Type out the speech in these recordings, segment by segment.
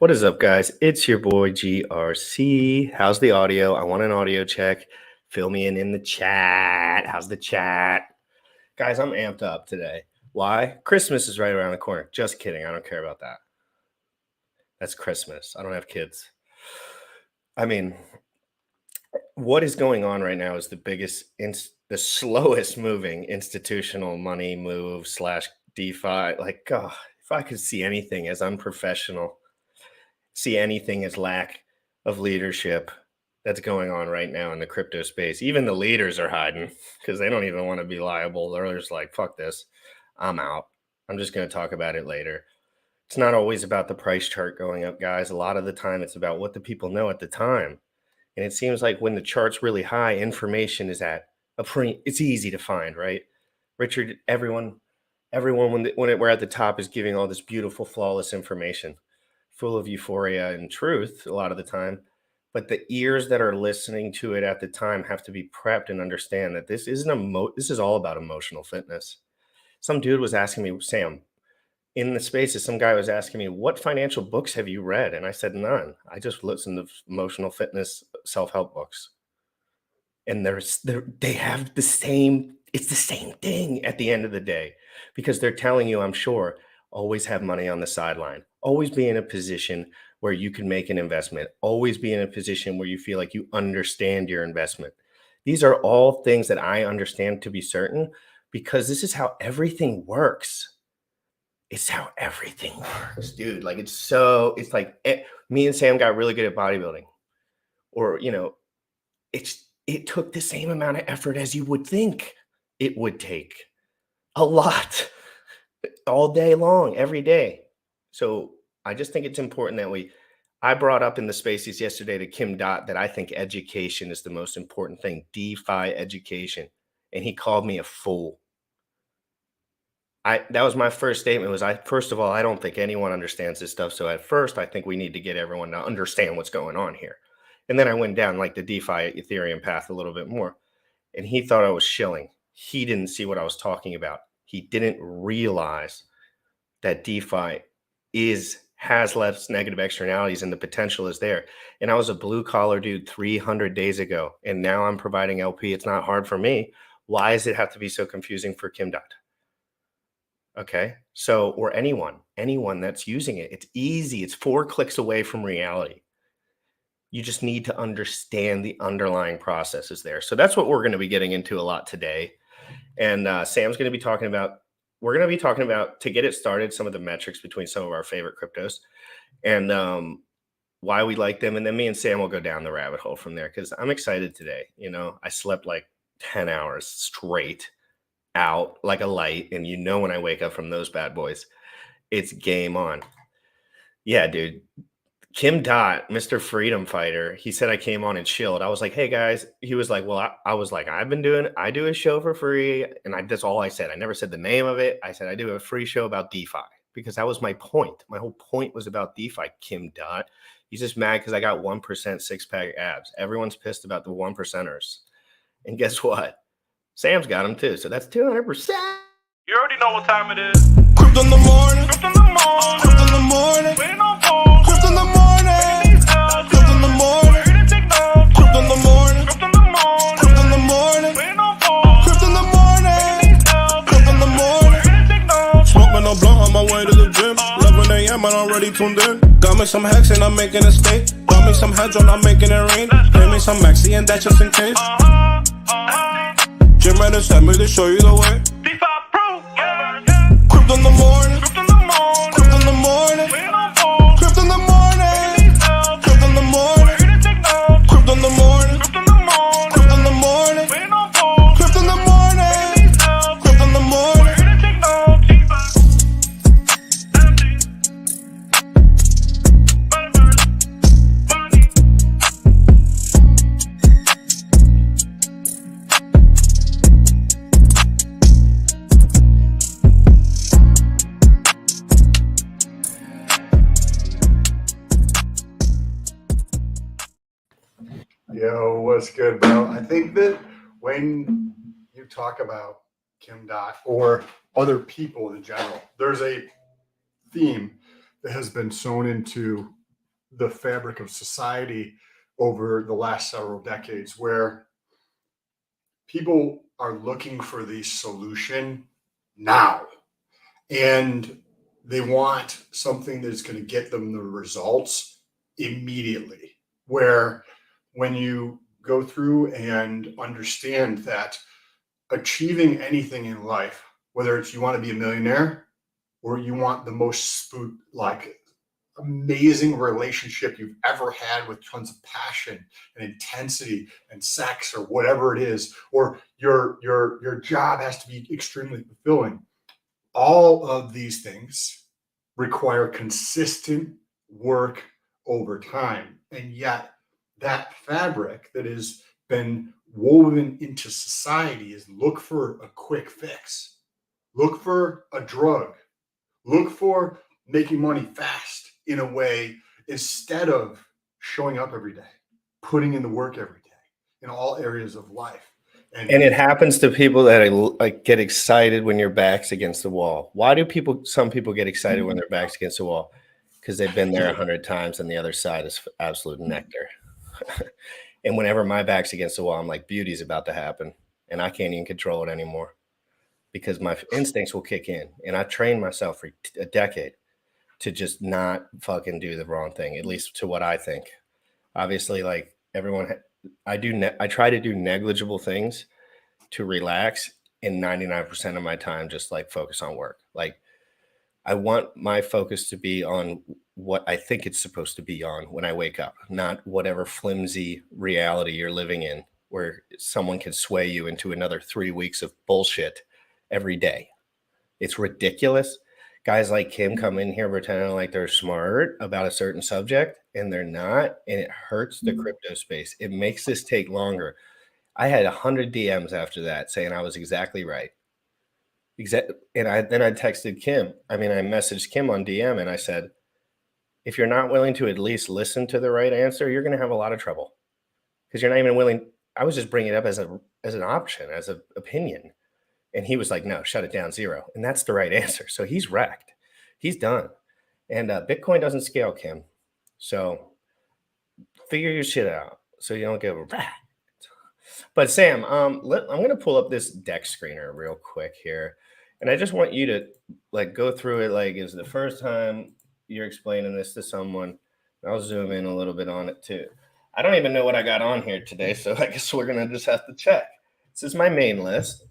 What is up, guys? It's your boy GRC. How's the audio? I want an audio check. Fill me in the chat. How's the chat? Guys, I'm amped up today. Why? Christmas is right around the corner. Just kidding. I don't care about that. That's Christmas. I don't have kids. I mean, what is going on right now is the slowest moving institutional money move / DeFi. Like, God, if I could see anything as unprofessional, see anything as lack of leadership that's going on right now in the crypto space. Even the leaders are hiding because they don't even want to be liable. They're just like, fuck this, I'm out. I'm just going to talk about it later. It's not always about the price chart going up, guys. A lot of the time it's about what the people know at the time. And it seems like when the chart's really high, information is at it's easy to find, right? Richard, everyone when we're at the top is giving all this beautiful, flawless information, full of euphoria and truth a lot of the time. But the ears that are listening to it at the time have to be prepped and understand that this is all about emotional fitness. Some dude was asking me, Sam, in the spaces, some guy was asking me, what financial books have you read? And I said, none. I just listen to emotional fitness self-help books. And they have it's the same thing at the end of the day, because they're telling you, I'm sure, always have money on the sideline, always be in a position where you can make an investment, always be in a position where you feel like you understand your investment. These are all things that I understand to be certain, because this is how everything works. It's how everything works, dude. Like, it's like me and Sam got really good at bodybuilding, or, it took the same amount of effort as you would think it would take. A lot. All day long, every day. So I just think it's important that I brought up in the spaces yesterday to Kim Dot that I think education is the most important thing, DeFi education. And he called me a fool. That was my first statement. First of all, I don't think anyone understands this stuff. So at first, I think we need to get everyone to understand what's going on here. And then I went down like the DeFi Ethereum path a little bit more. And he thought I was shilling. He didn't see what I was talking about. He didn't realize that DeFi has less negative externalities and the potential is there. And I was a blue collar dude 300 days ago, and now I'm providing LP. It's not hard for me. Why does it have to be so confusing for Kim Dot? Okay. So, or anyone that's using it, it's easy. It's 4 clicks away from reality. You just need to understand the underlying processes there. So that's what we're going to be getting into a lot today. And Sam's going to be talking about, to get it started, some of the metrics between some of our favorite cryptos and why we like them. And then me and Sam will go down the rabbit hole from there, because I'm excited today. I slept like 10 hours straight out like a light. And when I wake up from those bad boys, it's game on. Yeah, dude. Kim Dot, Mr. Freedom Fighter, he said I came on and chilled. I was like, hey, guys. He was like, well, I was like, I do a show for free. And that's all I said. I never said the name of it. I said I do a free show about DeFi, because that was my point. My whole point was about DeFi, Kim Dot. He's just mad because I got 1% six-pack abs. Everyone's pissed about the 1%ers. And guess what? Sam's got them too. So that's 200%. You already know what time it is. Crypto in the morning. Crypto in the morning. Crypto in the morning. Waiting on phone. Crypto in the morning. Crypto in the morning. Crypto in the morning. Crypto in the morning. Crypto in the morning. Waiting on phone. Crypto in the morning. Crypto in the morning. Smoking a blunt on my way to the gym. 11 a.m. and I'm already tuned in. Got me some hacks and I'm making a stake. Got me some heads on, I'm making it rain. Pay me some maxi and that's just in case. Jim ready sent me to show you the way. DeFi Pro. Crypto in the morning. Crypto in the morning. Crypto in the morning. Waiting on phone. Crypto in the morning. Crypto in the morning. Crypto in the morning. Crypto in the morning. Crypto in the morning. Waiting on phone. Crypto in the morning. Crypto in the morning. Yo, what's good, bro? I think that when you talk about Kim Dot or other people in general, there's a theme that has been sewn into the fabric of society over the last several decades, where people are looking for the solution now, and they want something that's going to get them the results immediately. Where when you go through and understand that achieving anything in life, whether it's you want to be a millionaire or you want the most amazing relationship you've ever had with tons of passion and intensity and sex or whatever it is, or your job has to be extremely fulfilling. All of these things require consistent work over time. And yet that fabric that has been woven into society is look for a quick fix, look for a drug, look for making money fast in a way, instead of showing up every day, putting in the work every day in all areas of life. And it happens to people that get excited when your back's against the wall. Why do some people get excited when their back's against the wall? Because they've been there 100 times and the other side is absolute nectar. And whenever my back's against the wall, I'm like, beauty's about to happen. And I can't even control it anymore because my instincts will kick in. And I've trained myself for a decade to just not fucking do the wrong thing, at least to what I think. Obviously, like everyone, I try to do negligible things to relax, and 99% of my time just like focus on work. Like I want my focus to be on what I think it's supposed to be on when I wake up, not whatever flimsy reality you're living in where someone can sway you into another 3 weeks of bullshit every day. It's ridiculous. Guys like Kim come in here pretending like they're smart about a certain subject, and they're not, and it hurts the crypto space. It makes this take longer. I had 100 DMs after that saying I was exactly right. And I texted Kim. I messaged Kim on DM and I said, if you're not willing to at least listen to the right answer, you're going to have a lot of trouble because you're not even willing. I was just bringing it up as an option, as an opinion. And he was like, no, shut it down, 0. And that's the right answer. So he's wrecked. He's done. And Bitcoin doesn't scale, Kim. So figure your shit out so you don't get wrecked. But Sam, I'm going to pull up this deck screener real quick here. And I just want you to go through it like it's the first time you're explaining this to someone. I'll zoom in a little bit on it too. I don't even know what I got on here today, so I guess we're going to just have to check. This is my main list.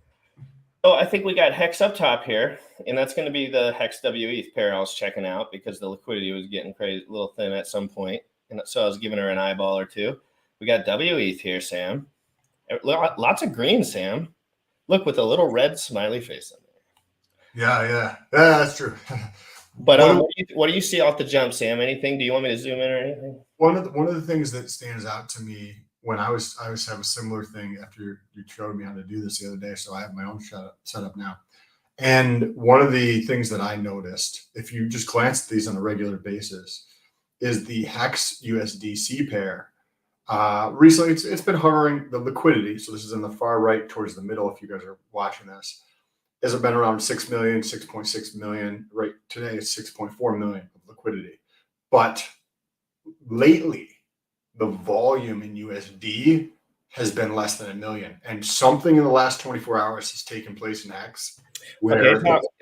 Oh, I think we got Hex up top here, and that's going to be the Hex WETH pair I was checking out because the liquidity was getting crazy, a little thin at some point. And so I was giving her an eyeball or two. We got WETH here, Sam. Lots of green, Sam. Look, with a little red smiley face on there. Yeah, that's true. But what do you see off the jump, Sam? Anything? Do you want me to zoom in or anything? One of the things that stands out to me when I always have a similar thing after you showed me how to do this the other day, so I have my own set up now. And one of the things that I noticed, if you just glance at these on a regular basis, is the Hex USDC pair. Recently, it's been hovering the liquidity. So this is in the far right towards the middle. If you guys are watching this, has been around 6 million, 6.6 million. Right today, it's 6.4 million of liquidity. But lately, the volume in USD has been less than 1 million, and something in the last 24 hours has taken place in Hex.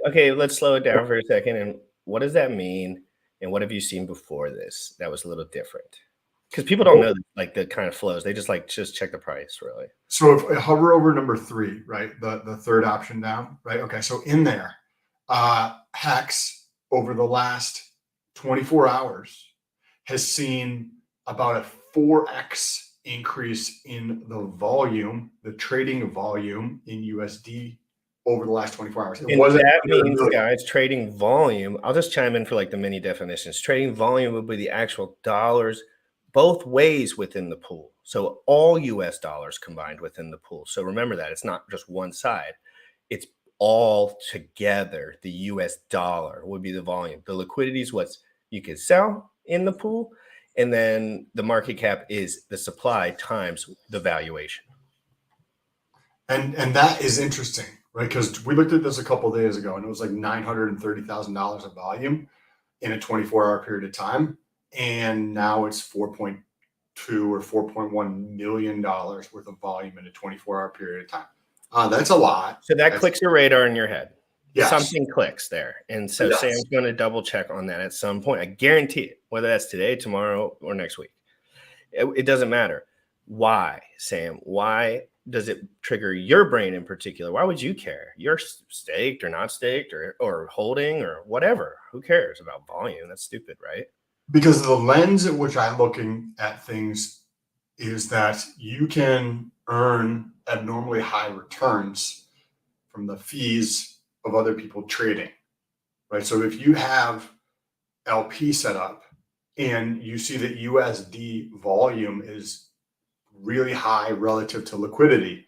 Okay, let's slow it down for a second. And what does that mean? And what have you seen before this that was a little different? Because people don't know the kind of flows. They just check the price, really. So if I hover over number 3, right, the third option down, right? Okay, so in there, Hex over the last 24 hours has seen about a 4x increase in the volume, the trading volume in USD over the last 24 hours. That means, guys, trading volume. I'll just chime in for the mini definitions. Trading volume would be the actual dollars both ways within the pool. So all US dollars combined within the pool. So remember that it's not just one side. It's all together. The US dollar would be the volume. The liquidity is what you can sell in the pool. And then the market cap is the supply times the valuation. And that is interesting, right? Because we looked at this a couple of days ago, and it was like $930,000 of volume in a 24-hour period of time. and now it's 4.2 or 4.1 million dollars worth of volume in a 24-hour period of time. That's a lot. So that clicks your radar in your head. Yes. Something clicks there. And so Sam's going to double check on that at some point. I guarantee it, whether that's today, tomorrow, or next week. It doesn't matter. Why, Sam? Why does it trigger your brain in particular? Why would you care? You're staked or not staked or holding or whatever. Who cares about volume? That's stupid, right? Because the lens at which I'm looking at things is that you can earn abnormally high returns from the fees of other people trading, right? So if you have LP set up and you see that USD volume is really high relative to liquidity,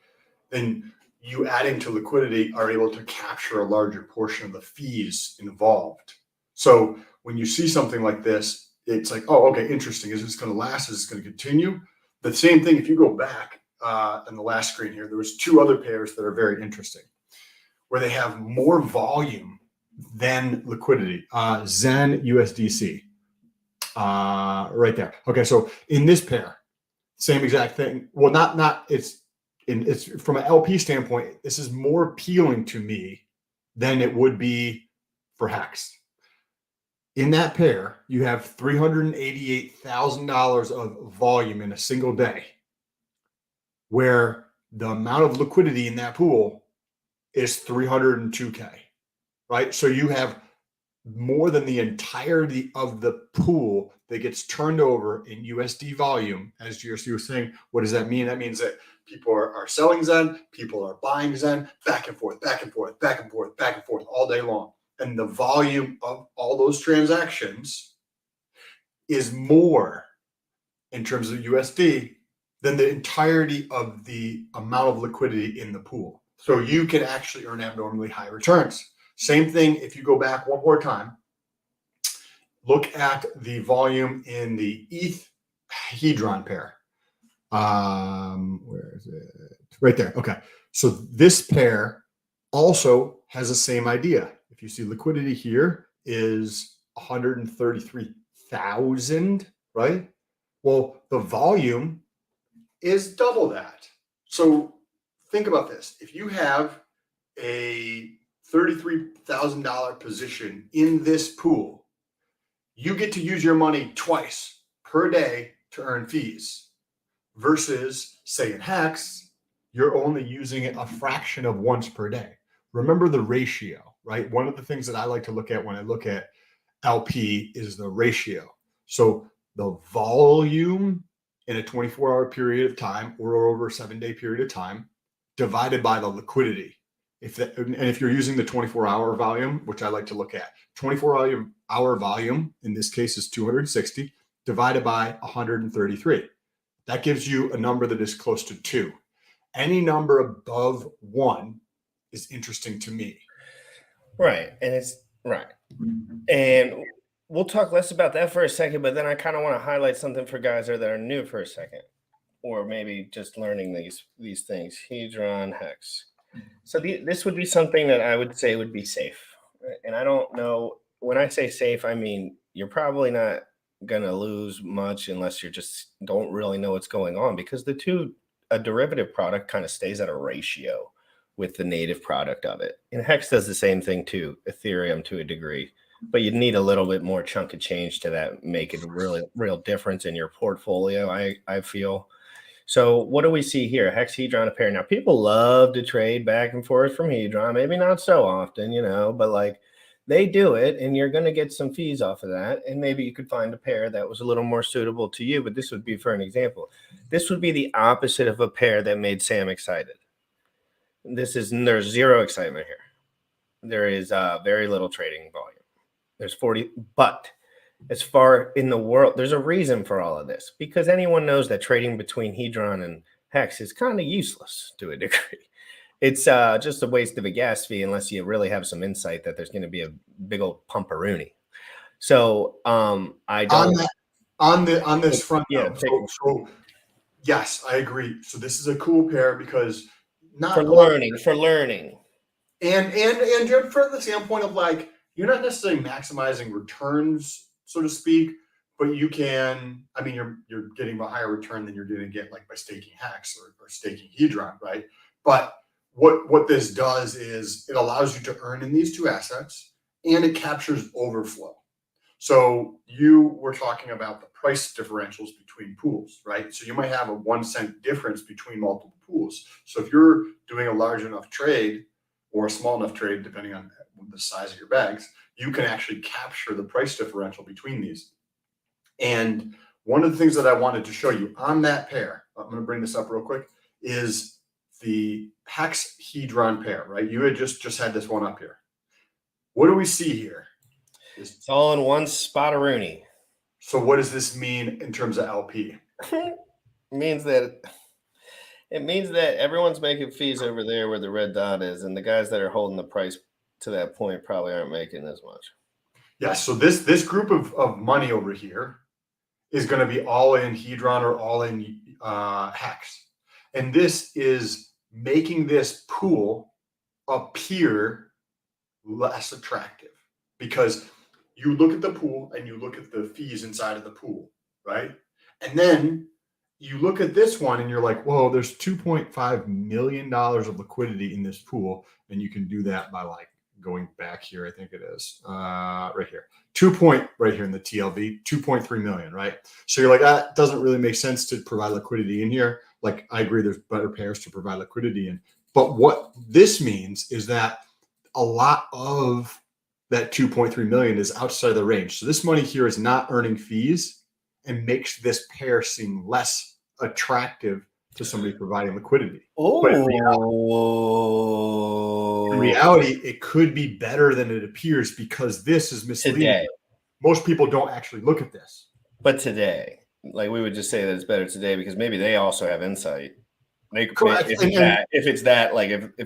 then you adding to liquidity are able to capture a larger portion of the fees involved. So when you see something like this, it's like, oh, okay, interesting. Is this going to last? Is this going to continue? The same thing, if you go back in the last screen here, there was two other pairs that are very interesting, where they have more volume than liquidity. Zen USDC, right there. Okay, so in this pair, same exact thing. Well, it's from an LP standpoint, this is more appealing to me than it would be for Hex. In that pair, you have $388,000 of volume in a single day, where the amount of liquidity in that pool is 302K, right? So you have more than the entirety of the pool that gets turned over in USD volume. As you were saying, what does that mean? That means that people are selling Zen, people are buying Zen, back and forth, back and forth, back and forth, back and forth all day long. And the volume of all those transactions is more in terms of USD than the entirety of the amount of liquidity in the pool. So you can actually earn abnormally high returns. Same thing if you go back one more time, look at the volume in the ETH Hedron pair. Where is it? Right there. Okay. So this pair also has the same idea. If you see liquidity here is 133,000, right? Well, the volume is double that. So think about this. If you have a $33,000 position in this pool, you get to use your money twice per day to earn fees, versus, say, in Hex, you're only using it a fraction of once per day. Remember the ratio, right? One of the things that I like to look at when I look at LP is the ratio. So the volume in a 24-hour period of time or over a 7-day period of time divided by the liquidity. If you're using the 24-hour volume, which I like to look at, 24-hour volume in this case is 260 divided by 133. That gives you a number that is close to 2. Any number above 1 is interesting to me. Right. And it's right. And we'll talk less about that for a second, but then I kind of want to highlight something for guys that are new for a second, or maybe just learning these things. Hedron, Hex. So this would be something that I would say would be safe. And I don't know, when I say safe, I mean, you're probably not going to lose much unless you just don't really know what's going on, because a derivative product kind of stays at a ratio with the native product of it. And Hex does the same thing too, Ethereum to a degree, but you need a little bit more chunk of change to that, make it a really real difference in your portfolio, I feel. So what do we see here? Hex, Hedron, a pair. Now, people love to trade back and forth from Hedron, maybe not so often, but like they do it, and you're going to get some fees off of that. And maybe you could find a pair that was a little more suitable to you, but this would be, for an example, this would be the opposite of a pair that made Sam excited. There's zero excitement here. There is very little trading volume. There's 40, but as far in the world, there's a reason for all of this, because anyone knows that trading between Hedron and Hex is kind of useless to a degree. It's just a waste of a gas fee unless you really have some insight that there's going to be a big old pumperoonie. So I don't on this front. Yeah. So yes, I agree. So this is a cool pair because not for learning, and from the standpoint of like, you're not necessarily maximizing returns, so to speak, but you can, I mean, you're getting a higher return than you're going to get like by staking Hex or staking Hedron, right? But what this does is it allows you to earn in these two assets, and it captures overflow. So you were talking about the price differentials between pools, right? So you might have a 1 cent difference between multiple pools. So if you're doing a large enough trade or a small enough trade, depending on the size of your bags, you can actually capture the price differential between these. And one of the things that I wanted to show you on that pair, I'm going to bring this up real quick, is the Hex Hedron pair, right? You had just had this one up here. What do we see here? It's all in one spot-a-rooney. So what does this mean in terms of LP? It means that everyone's making fees over there where the red dot is, and the guys that are holding the price to that point probably aren't making as much. Yeah, so this group of money over here is going to be all in Hedron or all in Hex. And this is making this pool appear less attractive, because you look at the pool and you look at the fees inside of the pool, right? And then you look at this one and you're like, whoa, there's $2.5 million of liquidity in this pool. And you can do that by like going back here, I think it is right here, right here in the TLV, 2.3 million, right? So you're like, that doesn't really make sense to provide liquidity in here. Like, I agree, there's better pairs to provide liquidity in. But what this means is that a lot of that 2.3 million is outside of the range. So this money here is not earning fees and makes this pair seem less attractive to somebody providing liquidity. But in reality, it could be better than it appears, because this is misleading. Today. Most people don't actually look at this. But today, like, we would just say that it's better today because maybe they also have insight. They could, Correct. if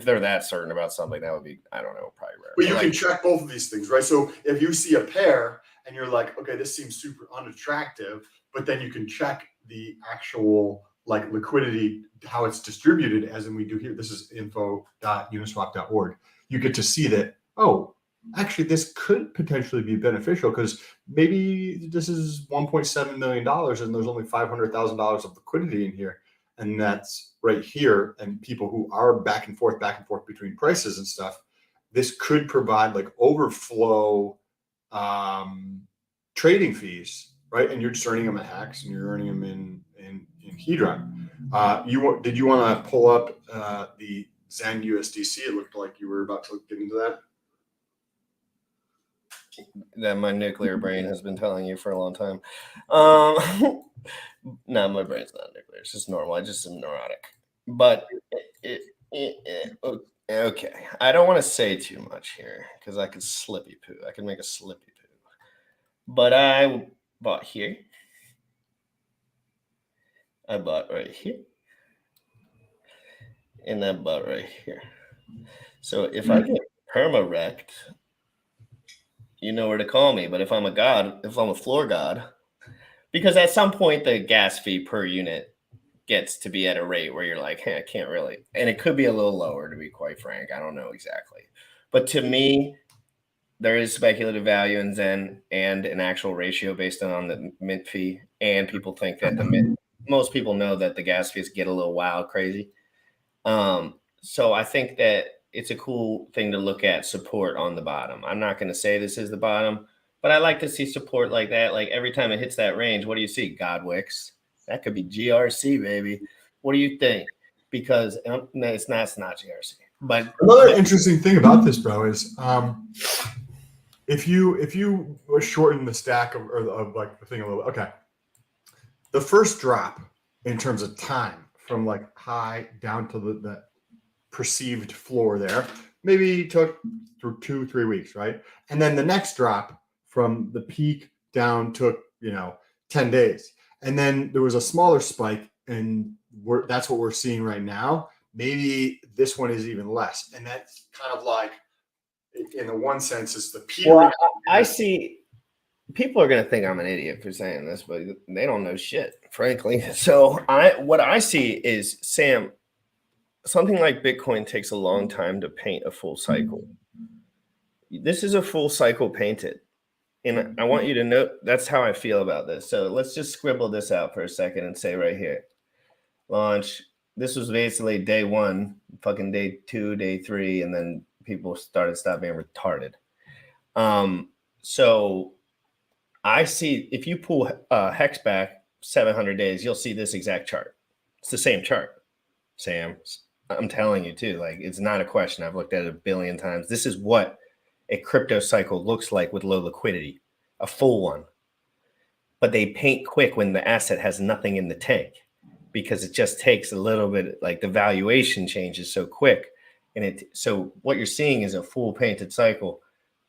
they're that certain about something, that would be, I don't know, probably rare. But you can check both of these things, right? So if you see a pair and you're like, okay, this seems super unattractive, but then you can check the actual like liquidity, how it's distributed, as in we do here. This is info.uniswap.org. You get to see that, oh, actually, this could potentially be beneficial, because maybe this is $1.7 million and there's only $500,000 of liquidity in here. And that's right here. And people who are back and forth between prices and stuff, this could provide like overflow trading fees, right? And you're just earning them at Hex and you're earning them in Hedron. Did you want to pull up the Zen USDC? It looked like you were about to get into that. That my nuclear brain has been telling you for a long time. No, my brain's not nuclear. It's just normal. I just am neurotic. But okay. I don't want to say too much here because I could slippy poo. I could make a slippy poo. But I bought here. I bought right here. And I bought right here. So if I get perma-wrecked, you know where to call me. But if I'm a god, if I'm a floor god, because at some point the gas fee per unit gets to be at a rate where you're like, hey, I can't really, and it could be a little lower, to be quite frank. I don't know exactly. But to me, there is speculative value in Zen and an actual ratio based on the mint fee. And people think that most people know that the gas fees get a little wild crazy. So I think that it's a cool thing to look at support on the bottom. I'm not going to say this is the bottom, but I like to see support like that. Like every time it hits that range, what do you see? Godwicks. That could be GRC, baby. What do you think? Because it's not GRC. But another interesting thing about this, bro, is if you shorten the stack of like the thing a little, okay. The first drop in terms of time from like high down to the perceived floor there maybe took through 2-3 weeks, right? And then the next drop from the peak down took 10 days, and then there was a smaller spike, and that's what we're seeing right now. Maybe this one is even less, and that's kind of like, in the one sense, is the peak. Well, I see people are going to think I'm an idiot for saying this, but they don't know shit, frankly. So what I see is, Sam, something like Bitcoin takes a long time to paint a full cycle. This is a full cycle painted. And I want you to know that's how I feel about this. So let's just scribble this out for a second and say right here, launch. This was basically day 1, fucking day 2, day 3, and then people stop being retarded. So I see if you pull Hex back 700 days, you'll see this exact chart. It's the same chart, Sam. I'm telling you too, like it's not a question. I've looked at it a billion times. This is what a crypto cycle looks like with low liquidity, a full one. But they paint quick when the asset has nothing in the tank because it just takes a little bit, like the valuation changes so quick. And so what you're seeing is a full painted cycle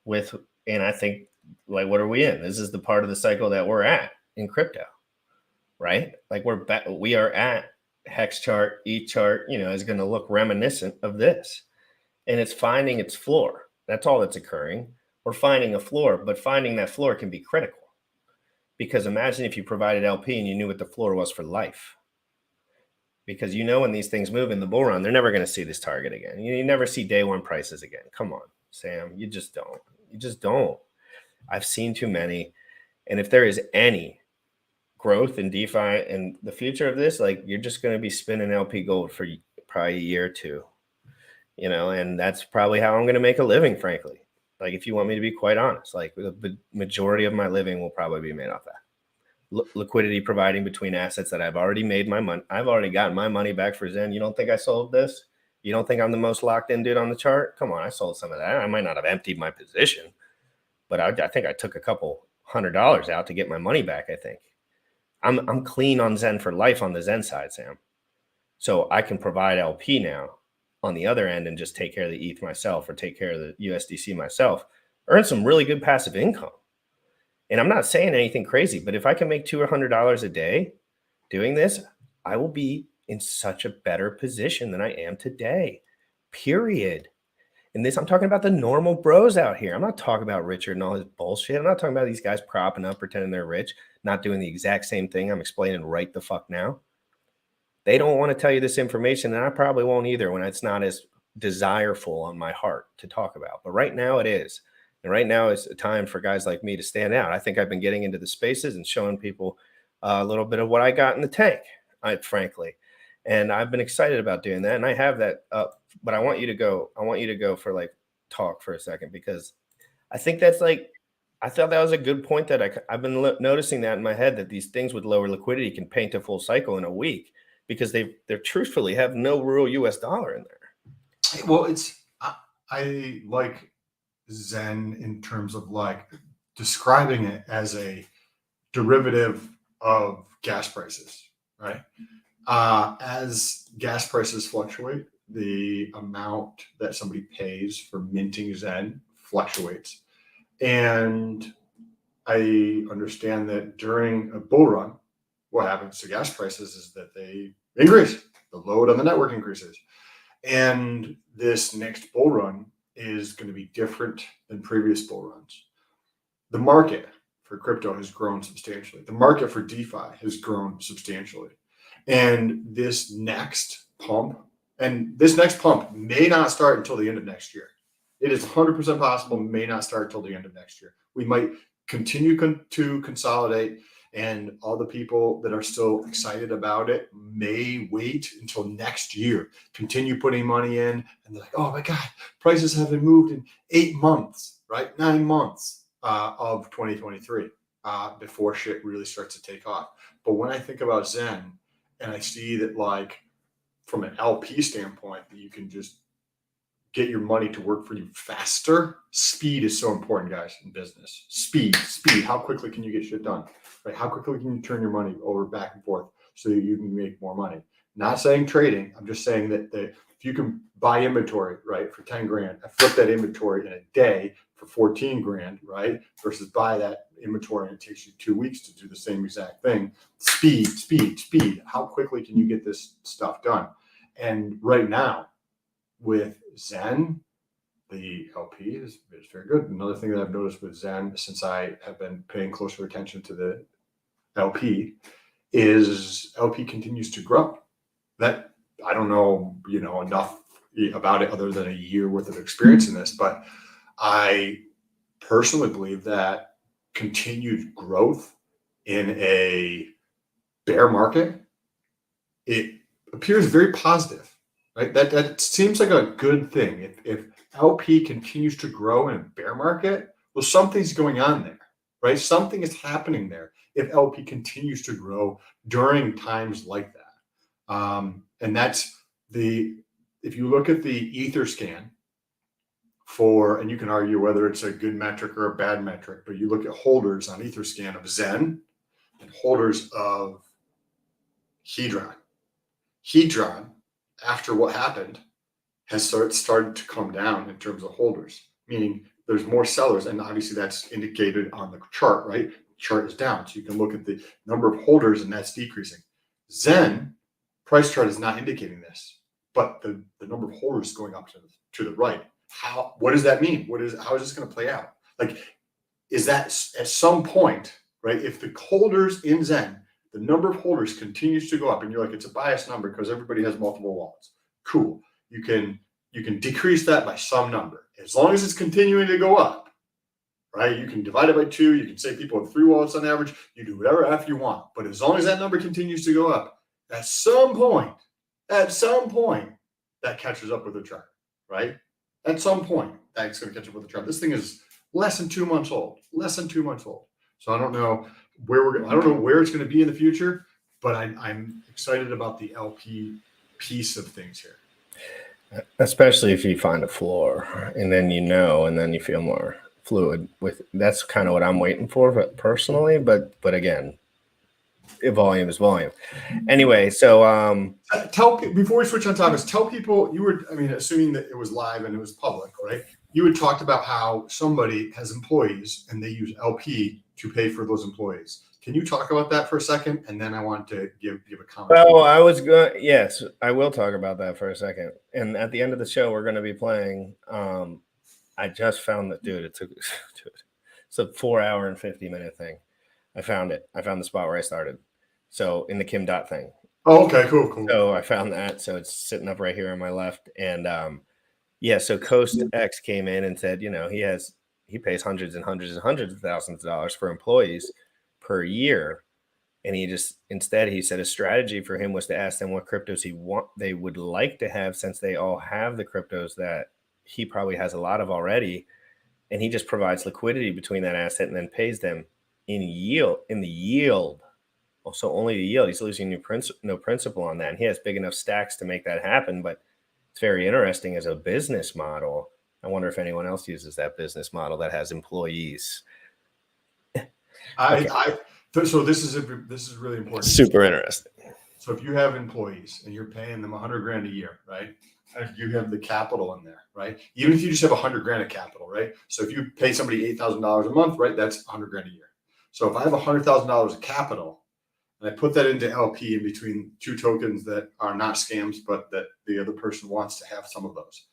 with, and I think, like, what are we in? This is the part of the cycle that we're at in crypto, right? Like we are at Hex chart, ETH chart, is going to look reminiscent of this. And it's finding its floor. That's all that's occurring. We're finding a floor, but finding that floor can be critical. Because imagine if you provided LP and you knew what the floor was for life. Because when these things move in the bull run, they're never going to see this target again. You never see day 1 prices again. Come on, Sam. You just don't. You just don't. I've seen too many. And if there is any growth in DeFi and the future of this, like you're just going to be spinning LP gold for probably a year or two. And that's probably how I'm going to make a living, frankly. Like, if you want me to be quite honest, like the majority of my living will probably be made off that. Liquidity providing between assets that I've already made my money. I've already gotten my money back for Zen. You don't think I sold this? You don't think I'm the most locked in dude on the chart? Come on, I sold some of that. I might not have emptied my position, but I think I took a couple $100 out to get my money back, I think. I'm clean on Zen for life on the Zen side, Sam. So I can provide LP now on the other end and just take care of the ETH myself or take care of the USDC myself, earn some really good passive income. And I'm not saying anything crazy, but if I can make $200 a day doing this, I will be in such a better position than I am today, period. And this, I'm talking about the normal bros out here. I'm not talking about Richard and all his bullshit. I'm not talking about these guys propping up, pretending they're rich, not doing the exact same thing I'm explaining right the fuck now. They don't want to tell you this information, and I probably won't either when it's not as desireful on my heart to talk about. But right now it is. And right now is a time for guys like me to stand out. I think I've been getting into the spaces and showing people a little bit of what I got in the tank, frankly. And I've been excited about doing that. And I have that up. But I want you to go for like talk for a second, because I think that's like, I thought that was a good point that I've been noticing that in my head, that these things with lower liquidity can paint a full cycle in a week. Because they truthfully have no real US dollar in there. Well, I like Zen in terms of like describing it as a derivative of gas prices, right? As gas prices fluctuate, the amount that somebody pays for minting Zen fluctuates. And I understand that during a bull run, what happens to gas prices is that they increase, the load on the network increases. And this next bull run is going to be different than previous bull runs. The market for crypto has grown substantially. The market for DeFi has grown substantially. And this next pump may not start until the end of next year. It is 100% possible, may not start until the end of next year. We might continue to consolidate, and all the people that are still excited about it may wait until next year, continue putting money in, and they're like, oh my God, prices haven't moved in 8 months, right? 9 months of 2023 before shit really starts to take off. But when I think about Zen and I see that, like, from an LP standpoint, that you can just get your money to work for you faster. Speed is so important, guys, in business. Speed. How quickly can you get shit done? Right? How quickly can you turn your money over back and forth so that you can make more money? Not saying trading. I'm just saying that if you can buy inventory, right, for 10 grand, I flip that inventory in a day for 14 grand, right, versus buy that inventory and it takes you 2 weeks to do the same exact thing. Speed. How quickly can you get this stuff done? And right now, with Zen, the LP is very good. Another thing that I've noticed with Zen, since I have been paying closer attention to the LP, is LP continues to grow. That I don't know, enough about it other than a year worth of experience in this, but I personally believe that continued growth in a bear market, it appears very positive, right? That seems like a good thing. If LP continues to grow in a bear market, well, something's going on there, right? Something is happening there if LP continues to grow during times like that. And that's if you look at the Ether scan and you can argue whether it's a good metric or a bad metric, but you look at holders on Etherscan of Zen and holders of Hedron. Hedron, after what happened, has started to come down in terms of holders, meaning there's more sellers, and obviously that's indicated on the chart, right? The chart is down, so you can look at the number of holders, and that's decreasing. Zen price chart is not indicating this, but the number of holders is going up to the right. What does that mean? How is this going to play out? Like, is that at some point, right? If the holders in Zen, the number of holders continues to go up, and you're like, it's a biased number because everybody has multiple wallets. Cool. You can decrease that by some number as long as it's continuing to go up, right? You can divide it by 2. You can say people have 3 wallets on average. You do whatever F you want, but as long as that number continues to go up, at some point, that catches up with the chart, right? At some point, that's going to catch up with the chart. This thing is less than 2 months old. So I don't know where it's going to be in the future, but I'm excited about the LP piece of things here. Especially if you find a floor and then and then you feel more fluid with. That's kind of what I'm waiting for personally, but again, volume is volume. Anyway, so before we switch on topics, tell people assuming that it was live and it was public, right? You had talked about how somebody has employees and they use LP to pay for those employees. Can you talk about that for a second? And then I want to give a comment. Well, yes, I will talk about that for a second. And at the end of the show, we're going to be playing. I just found that, dude, it's a 4-hour and 50-minute thing. I found it. I found the spot where I started. So in the Kim Dot thing. Oh, okay, cool. So I found that. So it's sitting up right here on my left. And so Coast X came in and said, he pays hundreds and hundreds and hundreds of thousands of dollars for employees per year. And he said a strategy for him was to ask them what cryptos they would like to have, since they all have the cryptos that he probably has a lot of already. And he just provides liquidity between that asset and then pays them in the yield. So only the yield. He's losing no principal on that. And he has big enough stacks to make that happen. But it's very interesting as a business model. I wonder if anyone else uses that business model that has employees. So this is really important. Super interesting. So if you have employees and you're paying them $100,000 a year, right? And you have the capital in there, right? Even if you just have $100,000 of capital, right? So if you pay somebody $8,000 a month, right? That's $100,000 a year. So if I have $100,000 of capital and I put that into LP in between 2 tokens that are not scams, but that the other person wants to have some of those,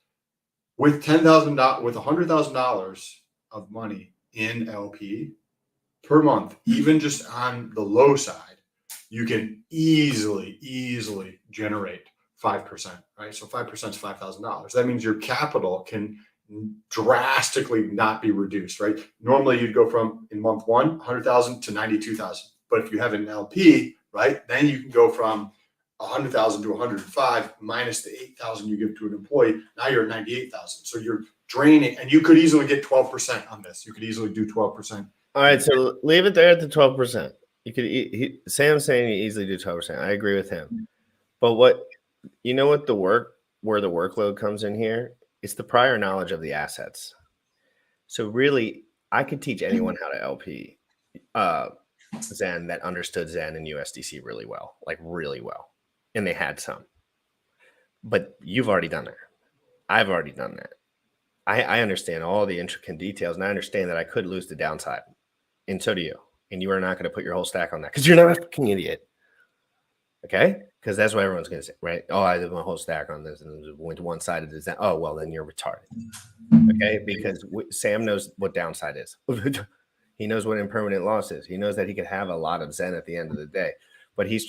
with $100,000 of money in LP per month, even just on the low side, you can easily generate 5%, right? So 5% is $5,000. That means your capital can drastically not be reduced, right? Normally you'd go from, in month 1, 100,000 to 92,000. But if you have an LP, right, then you can go from 100,000 to 105 minus the 8,000 you give to an employee. Now you're at 98,000. So you're draining, and you could easily get 12% on this. You could easily do 12%. All right, so leave it there at the 12%. You could. Sam's saying you easily do 12%. I agree with him. But where the workload comes in here, it's the prior knowledge of the assets. So really, I could teach anyone how to LP Zen that understood Zen and USDC really well, and they had some. But you've already done that. I've already done that. I understand all the intricate details, and I understand that I could lose the downside, and so do you. And you are not going to put your whole stack on that because you're not a fucking idiot. Okay? Because that's what everyone's going to say, right? Oh, I did my whole stack on this and went to one side of this. Oh, well, then you're retarded. Okay? Because Sam knows what downside is. He knows what impermanent loss is. He knows that he could have a lot of Zen at the end of the day. But he's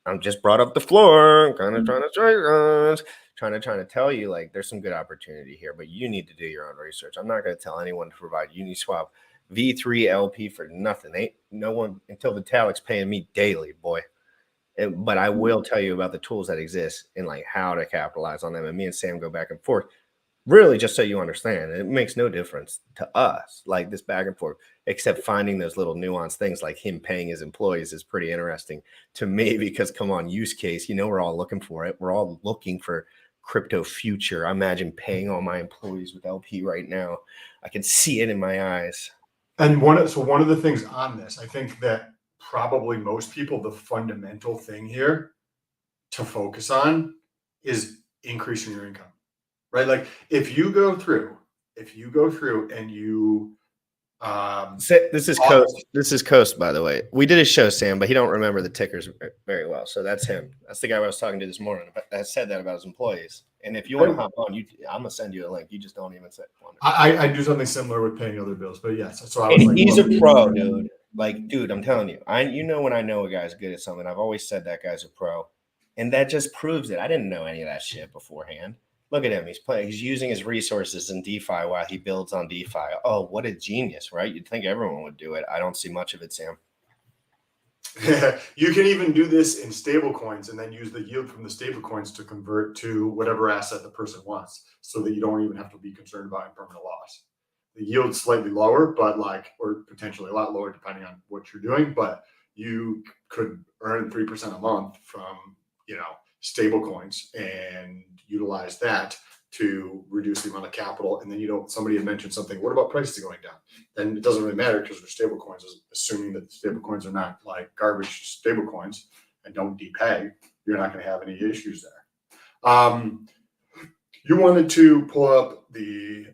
I'm just brought up the floor, kind of trying to tell you, like, there's some good opportunity here, but you need to do your own research. I'm not going to tell anyone to provide Uniswap V3 LP for nothing. Ain't no one until Vitalik's paying me daily, boy. But I will tell you about the tools that exist and like how to capitalize on them. And me and Sam go back and forth, really, just so you understand. It makes no difference to us, like this back and forth, except finding those little nuanced things like him paying his employees is pretty interesting to me because, come on, use case, we're all looking for it. We're all looking for crypto future. I imagine paying all my employees with LP right now. I can see it in my eyes. And one of the things on this, I think that probably most people, the fundamental thing here to focus on is increasing your income, right? Like if you go through and you this is Coast. This is Coast, by the way. We did a show, Sam, but he don't remember the tickers very well. So that's him. That's the guy I was talking to this morning. That said that about his employees. And if you want to hop on, I'm gonna send you a link. You just don't even say. I do something similar with paying other bills, but yes. So I was and like, he's a pro, dude. Like, dude, I'm telling you, when I know a guy's good at something, I've always said that guy's a pro, and that just proves it. I didn't know any of that shit beforehand. Look at him. He's using his resources in DeFi while he builds on DeFi. Oh, what a genius, right? You'd think everyone would do it. I don't see much of it, Sam. You can even do this in stable coins and then use the yield from the stable coins to convert to whatever asset the person wants so that you don't even have to be concerned about impermanent loss. The yield's slightly lower, but or potentially a lot lower depending on what you're doing, but you could earn 3% a month from, stable coins and utilize that to reduce the amount of capital. And then somebody had mentioned something, what about prices going down? Then it doesn't really matter because they're stable coins, assuming that stable coins are not like garbage stable coins and don't depeg, you're not going to have any issues there. You wanted to pull up the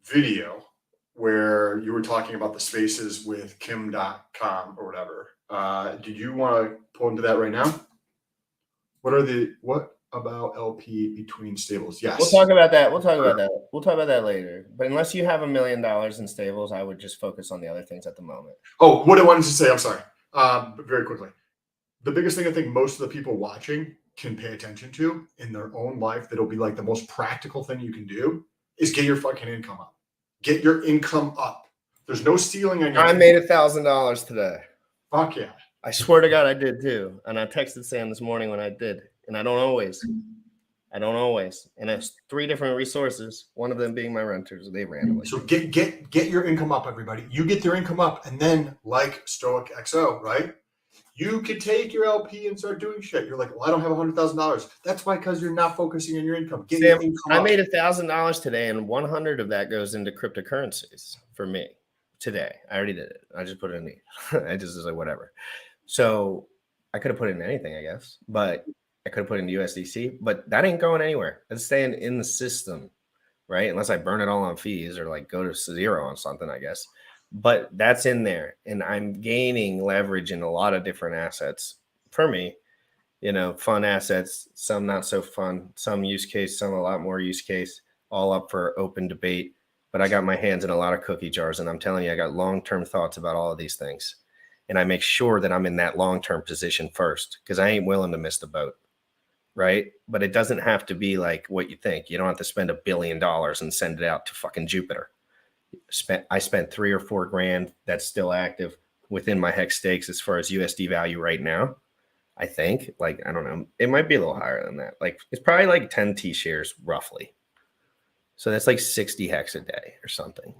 video where you were talking about the spaces with Kim.com or whatever. Did you want to pull into that right now? What about LP between stables? Yes. We'll talk about that. We'll talk about that later. But unless you have $1 million in stables, I would just focus on the other things at the moment. Oh, what I wanted to say, I'm sorry. Very quickly. The biggest thing I think most of the people watching can pay attention to in their own life that'll be like the most practical thing you can do is get your fucking income up. Get your income up. There's no ceiling on your I made $1,000 today. Fuck yeah. I swear to God, I did too. And I texted Sam this morning when I did. And I don't always. And it's 3 different resources. One of them being my renters. They randomly. So get your income up, everybody. You get your income up, and then like Stoic XO, right? You could take your LP and start doing shit. You're like, well, I don't have $100,000. That's why, because you're not focusing on your income. Get Sam, your income I up. made $1,000 today, and 100 of that goes into cryptocurrencies for me today. I already did it. I just put it in I just was like, whatever. So I could have put it in anything, I guess, but I could have put it in USDC, but that ain't going anywhere. It's staying in the system, right? Unless I burn it all on fees or like go to 0 on something, I guess. But that's in there, and I'm gaining leverage in a lot of different assets for me, fun assets, some not so fun, some use case, some a lot more use case, all up for open debate. But I got my hands in a lot of cookie jars, and I'm telling you, I got long-term thoughts about all of these things. And I make sure that I'm in that long-term position first because I ain't willing to miss the boat, right? But it doesn't have to be like what you think. You don't have to spend $1 billion and send it out to fucking Jupiter. I spent 3 or 4 grand that's still active within my Hex stakes as far as USD value right now. I think, I don't know. It might be a little higher than that. It's probably like 10 T shares roughly. So that's like 60 Hex a day or something.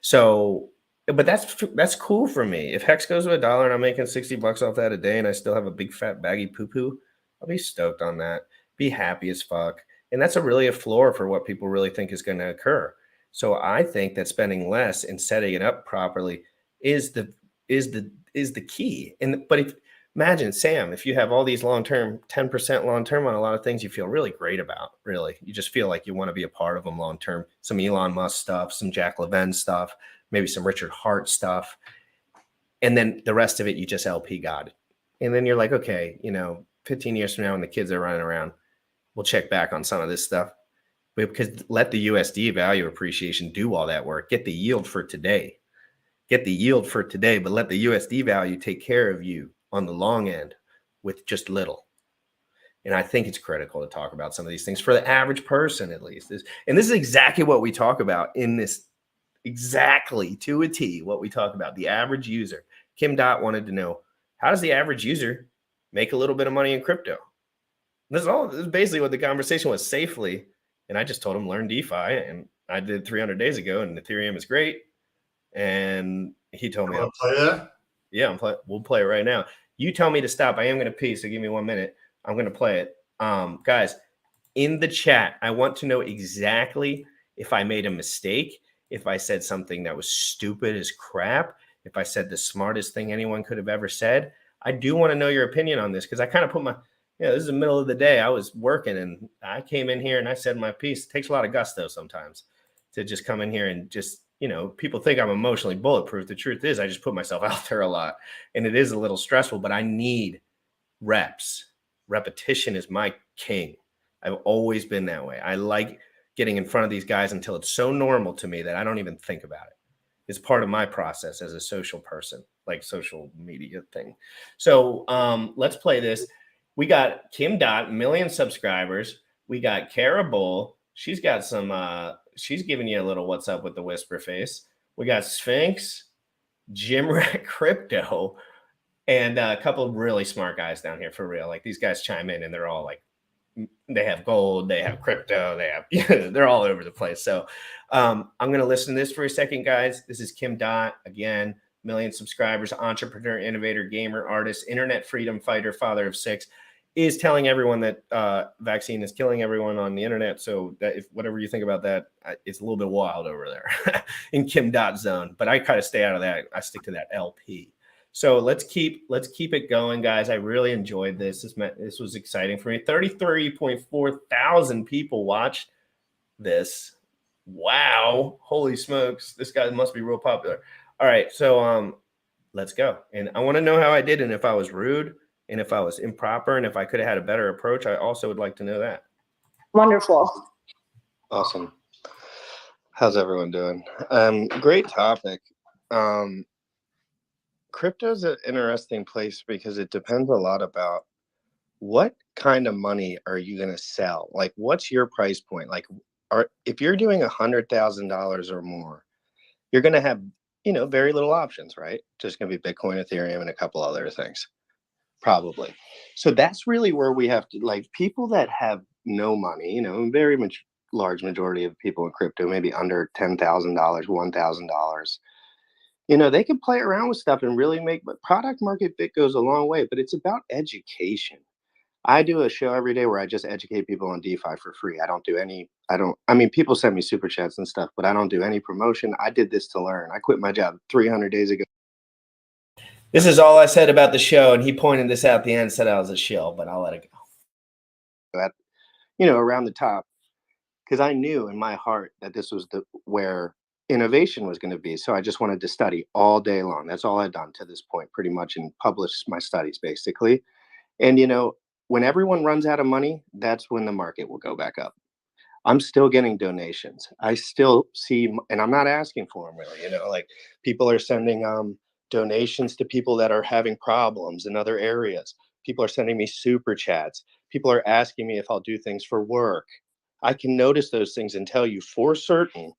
So, but that's cool for me. If Hex goes to $1 and I'm making $60 off that a day and I still have a big fat baggy poo-poo, I'll be stoked on that. Be happy as fuck. And that's really a floor for what people really think is going to occur. So I think that spending less and setting it up properly is the key. But imagine, Sam, if you have all these long-term, 10% long-term on a lot of things you feel really great about, really. You just feel like you want to be a part of them long-term. Some Elon Musk stuff, some Jack LaVenne stuff, maybe some Richard Hart stuff. And then the rest of it, you just LP got it. And then you're like, okay, 15 years from now when the kids are running around, we'll check back on some of this stuff. Because let the USD value appreciation do all that work. Get the yield for today. But let the USD value take care of you on the long end with just little. And I think it's critical to talk about some of these things for the average person, at least. And this is exactly what we talk about in this exactly to a T what we talk about, the average user. Kim Dot wanted to know, how does the average user make a little bit of money in crypto? This is basically what the conversation was safely. And I just told him learn DeFi. And I did 300 days ago, and Ethereum is great. And he told me, Want to play that? Yeah, we'll play it right now. You tell me to stop. I am going to pee, so give me 1 minute. I'm going to play it. Guys, in the chat, I want to know exactly if I made a mistake, if I said something that was stupid as crap, if I said the smartest thing anyone could have ever said. I do want to know your opinion on this, because I kind of put my, this is the middle of the day. I was working and I came in here and I said my piece. It takes a lot of gusto sometimes to just come in here and just, people think I'm emotionally bulletproof. The truth is I just put myself out there a lot, and it is a little stressful, but I need reps. Repetition is my king. I've always been that way. I like getting in front of these guys until it's so normal to me that I don't even think about it. It's part of my process as a social person, like social media thing. So let's play this. We got Kim Dot, 1 million subscribers. We got Kara Bull. She's got some, she's giving you a little what's up with the whisper face. We got Sphinx, Jim Rat Crypto, and a couple of really smart guys down here for real. Like these guys chime in and they're all like, they have gold, they have crypto, they have, they're all over the place. So I'm going to listen to this for a second, guys. This is Kim Dot, again, 1 million subscribers, entrepreneur, innovator, gamer, artist, internet freedom fighter, father of 6, is telling everyone that vaccine is killing everyone on the internet. So that if whatever you think about that, it's a little bit wild over there in Kim Dot zone, but I kind of stay out of that. I stick to that LP. So let's keep it going, guys. I really enjoyed this. This was exciting for me. 33.4 thousand people watched this. Wow. Holy smokes. This guy must be real popular. All right. So let's go. And I want to know how I did and if I was rude and if I was improper and if I could have had a better approach. I also would like to know that. Wonderful. Awesome. How's everyone doing? Great topic. Crypto is an interesting place because it depends a lot about what kind of money are you going to sell? Like, what's your price point? Like, if you're doing $100,000 or more, you're going to have, very little options, right? Just going to be Bitcoin, Ethereum, and a couple other things, probably. So that's really where we have to, like, people that have no money, very much large majority of people in crypto, maybe under $10,000, $1,000. They can play around with stuff and really but product market fit goes a long way, but it's about education. I do a show every day where I just educate people on DeFi for free. I mean, people send me super chats and stuff, but I don't do any promotion. I did this to learn. I quit my job 300 days ago. This is all I said about the show. And he pointed this out at the end, said I was a shill, but I'll let it go. Around the top, because I knew in my heart that this was where innovation was going to be. So I just wanted to study all day long. That's all I'd done to this point, pretty much, and published my studies basically. And, when everyone runs out of money, that's when the market will go back up. I'm still getting donations. I still see, and I'm not asking for them really, like people are sending donations to people that are having problems in other areas. People are sending me super chats. People are asking me if I'll do things for work. I can notice those things and tell you for certain,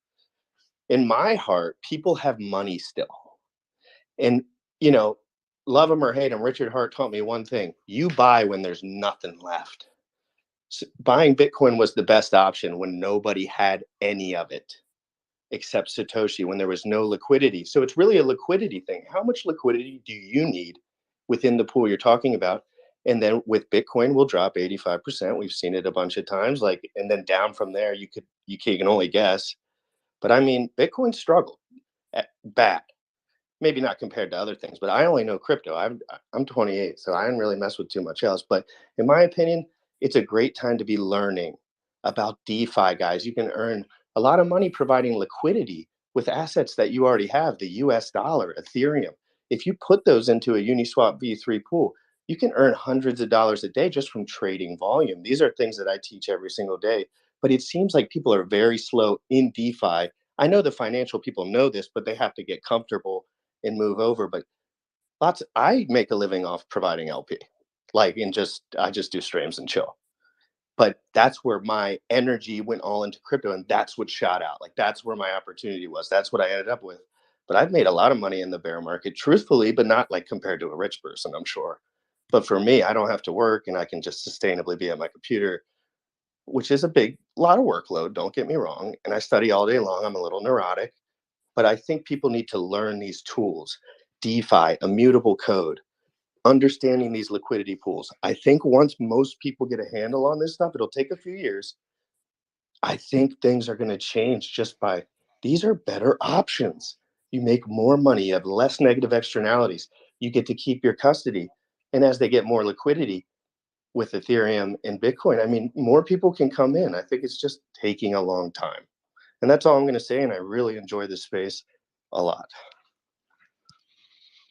in my heart, people have money still. And, love them or hate them, Richard Hart taught me one thing: you buy when there's nothing left. So buying Bitcoin was the best option when nobody had any of it except Satoshi, when there was no liquidity. So it's really a liquidity thing. How much liquidity do you need within the pool you're talking about? And then with Bitcoin, we'll drop 85%. We've seen it a bunch of times, and then down from there, you can only guess. But I mean, Bitcoin struggled bad. Maybe not compared to other things, but I only know crypto. I'm 28, so I didn't really mess with too much else. But in my opinion, it's a great time to be learning about DeFi, guys. You can earn a lot of money providing liquidity with assets that you already have, the US dollar, Ethereum. If you put those into a Uniswap V3 pool, you can earn hundreds of dollars a day just from trading volume. These are things that I teach every single day. But it seems like people are very slow in DeFi. I know the financial people know this, but they have to get comfortable and move over. But I make a living off providing LP, I just do streams and chill. But that's where my energy went all into crypto, and that's what shot out. Like that's where my opportunity was. That's what I ended up with. But I've made a lot of money in the bear market, truthfully, but not like compared to a rich person, I'm sure. But for me, I don't have to work and I can just sustainably be at my computer, which is a lot of workload, don't get me wrong. And I study all day long. I'm a little neurotic, but I think people need to learn these tools, DeFi, immutable code, understanding these liquidity pools. I think once most people get a handle on this stuff, it'll take a few years. I think things are going to change just by these are better options. You make more money, you have less negative externalities, you get to keep your custody. And as they get more liquidity with Ethereum and Bitcoin, I mean, more people can come in. I think it's just taking a long time. And that's all I'm going to say. And I really enjoy this space a lot.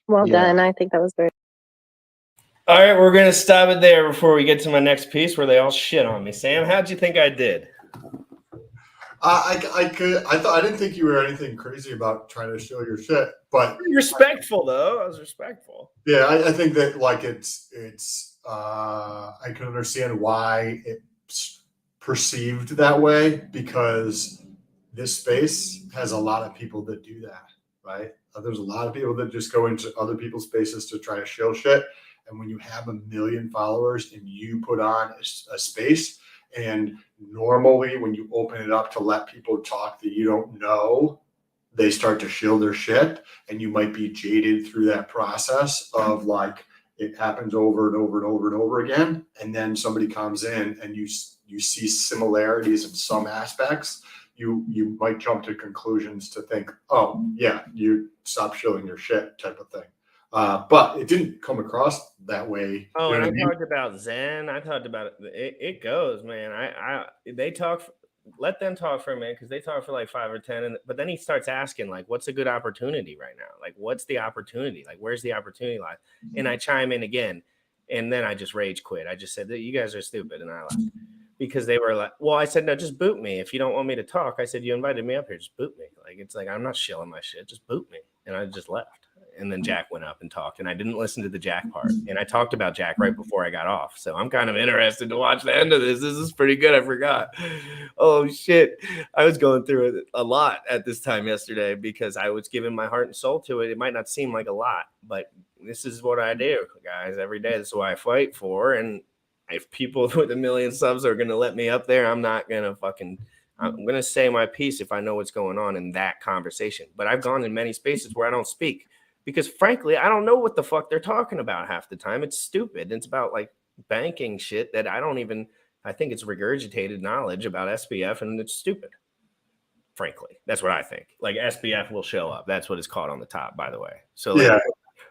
Well done. I think that was very. All right, we're going to stop it there before we get to my next piece where they all shit on me. Sam, how'd you think I did? I didn't think you were anything crazy about trying to show your shit, but respectful though. I was respectful. Yeah, I think that like it's I can understand why it's perceived that way, because this space has a lot of people that do that, right? There's a lot of people that just go into other people's spaces to try to shill shit. And when you have 1 million followers and you put on a space, and normally when you open it up to let people talk that you don't know, they start to shill their shit, and you might be jaded through that process of like, it happens over and over and over and over again. And then somebody comes in and you see similarities in some aspects. You might jump to conclusions to think, oh yeah, you stop shilling your shit type of thing. But it didn't come across that way. Oh, and I talked about Zen. I talked about it. It goes, man. They talk. Let them talk for a minute, because they talk for like 5 or 10, but then he starts asking like, "What's a good opportunity right now? Like, what's the opportunity? Like, where's the opportunity lie?" And I chime in again, and then I just rage quit. I just said that you guys are stupid, and I left because they were like, "Well," I said, "No, just boot me if you don't want me to talk." I said, "You invited me up here, just boot me." Like, it's like I'm not shilling my shit, just boot me, and I just left. And then Jack went up and talked, and I didn't listen to the Jack part. And I talked about Jack right before I got off. So I'm kind of interested to watch the end of this. This is pretty good. I forgot. Oh, shit. I was going through it a lot at this time yesterday because I was giving my heart and soul to it. It might not seem like a lot, but this is what I do, guys, every day. This is what I fight for. And if people with 1 million subs are going to let me up there, I'm not going to I'm going to say my piece if I know what's going on in that conversation. But I've gone in many spaces where I don't speak, because frankly, I don't know what the fuck they're talking about half the time. It's stupid. It's about like banking shit that I think it's regurgitated knowledge about SPF, and it's stupid. Frankly, that's what I think. Like SPF will show up. That's what is caught on the top, by the way. So like,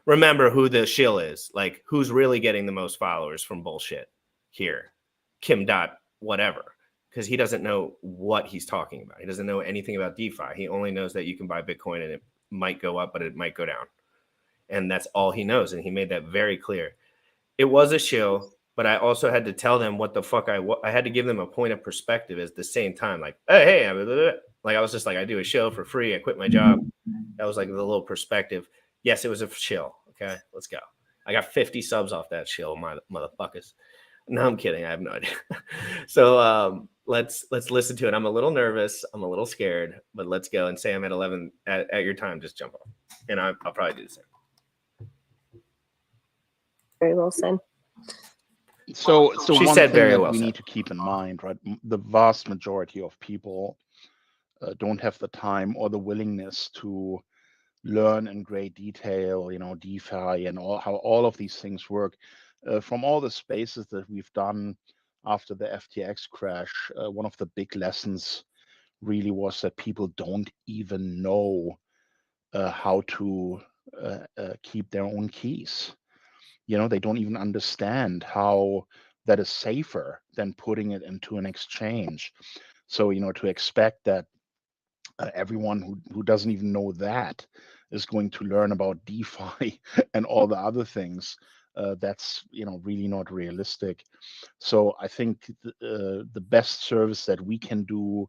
remember who the shill is. Like, who's really getting the most followers from bullshit here? Kim Dot whatever. Because he doesn't know what he's talking about. He doesn't know anything about DeFi. He only knows that you can buy Bitcoin and it might go up, but it might go down. And that's all he knows. And he made that very clear. It was a shill, but I also had to tell them what the fuck I had to give them a point of perspective at the same time. Like, hey, like I was just like, I do a show for free. I quit my job. That was like the little perspective. Yes, it was a shill. Okay, let's go. I got 50 subs off that shill, motherfuckers. No, I'm kidding. I have no idea. So let's listen to it. I'm a little nervous. I'm a little scared, but let's go. And Sam, at 11 at your time, just jump off, and I'll probably do the same. Very well said. So she one said thing very that well we said. need to keep in mind, right? The vast majority of people don't have the time or the willingness to learn in great detail, DeFi and how all of these things work. From all the spaces that we've done after the FTX crash, one of the big lessons really was that people don't even know how to keep their own keys. They don't even understand how that is safer than putting it into an exchange. So, to expect that everyone who doesn't even know that is going to learn about DeFi and all the other things, that's really not realistic. So I think the best service that we can do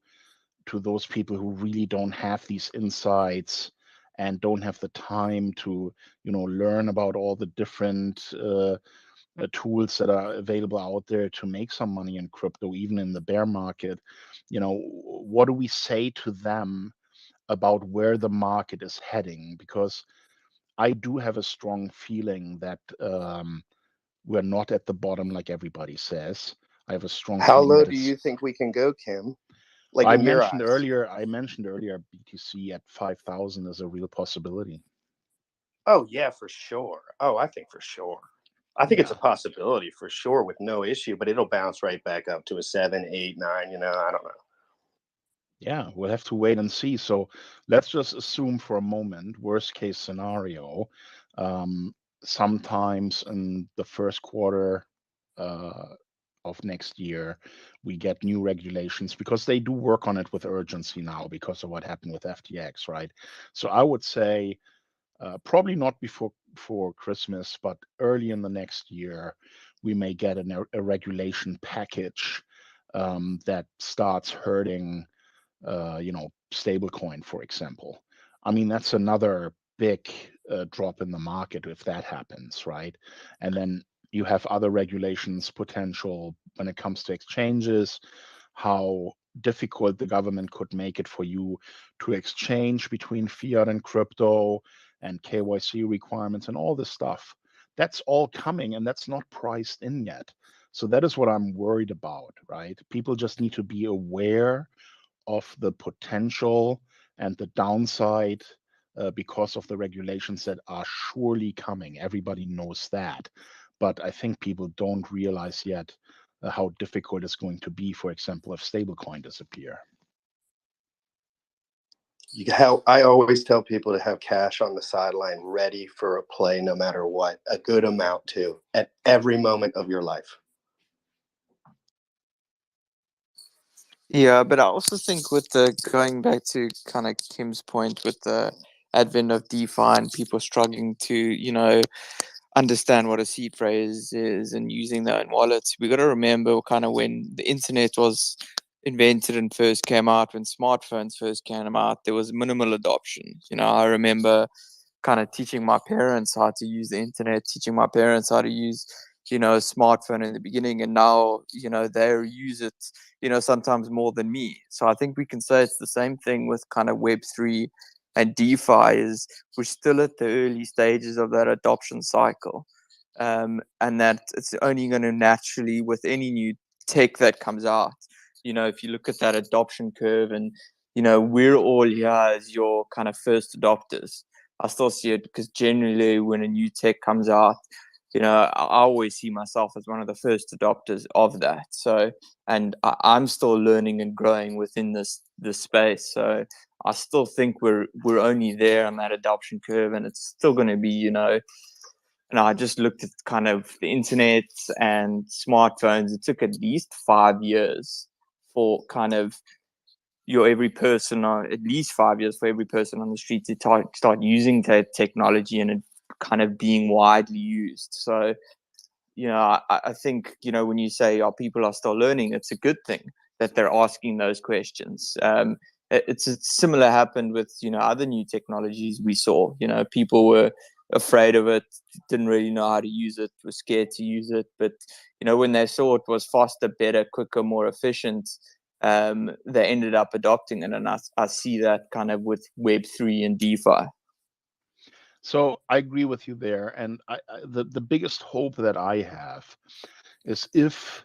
to those people who really don't have these insights and don't have the time to learn about all the different tools that are available out there to make some money in crypto, even in the bear market, what do we say to them about where the market is heading? Because I do have a strong feeling that we're not at the bottom like everybody says. I have a strong How feeling low that do it's. you think we can go, Kim? Like I in your mentioned eyes? earlier. I mentioned earlier BTC at 5,000 is a real possibility. Oh yeah, for sure. Oh, I think for sure. I think it's a Yeah. possibility for sure with no issue, but it'll bounce right back up to a 7, 8, 9. I don't know. Yeah, we'll have to wait and see. So let's just assume for a moment, worst case scenario, sometimes in the first quarter of next year, we get new regulations because they do work on it with urgency now because of what happened with FTX, right? So I would say probably not before Christmas, but early in the next year, we may get a regulation package that starts hurting stablecoin, for example. I mean, that's another big drop in the market if that happens, right? And then you have other regulations potential when it comes to exchanges, how difficult the government could make it for you to exchange between fiat and crypto and KYC requirements and all this stuff. That's all coming and that's not priced in yet. So that is what I'm worried about, right? People just need to be aware of the potential and the downside because of the regulations that are surely coming. Everybody knows that. But I think people don't realize yet how difficult it's going to be, for example, if stablecoin disappear. I always tell people to have cash on the sideline ready for a play no matter what, a good amount too, at every moment of your life. Yeah, but I also think with the going back to kind of Kim's point with the advent of DeFi and people struggling to, understand what a seed phrase is and using their own wallets, we got to remember kind of when the internet was invented and first came out, when smartphones first came out, there was minimal adoption. I remember kind of teaching my parents how to use the internet, teaching my parents how to use a smartphone in the beginning, and now they use it sometimes more than me. So I think we can say it's the same thing with kind of Web3 and DeFi. Is we're still at the early stages of that adoption cycle, and that it's only going to naturally, with any new tech that comes out, if you look at that adoption curve, and we're all here as your kind of first adopters. I still see it because generally when a new tech comes out, I always see myself as one of the first adopters of that. So, and I'm still learning and growing within this space. So I still think we're only there on that adoption curve, and it's still going to be, and I just looked at kind of the internet and smartphones. It took at least 5 years for kind of every person, or at least 5 years for every person on the street to start using technology and it kind of being widely used. So, I think, when you say people are still learning, it's a good thing that they're asking those questions. It's similar happened with, other new technologies we saw. People were afraid of it, didn't really know how to use it, were scared to use it. But, when they saw it was faster, better, quicker, more efficient, they ended up adopting it. And I see that kind of with Web3 and DeFi. So I agree with you there. And the biggest hope that I have is if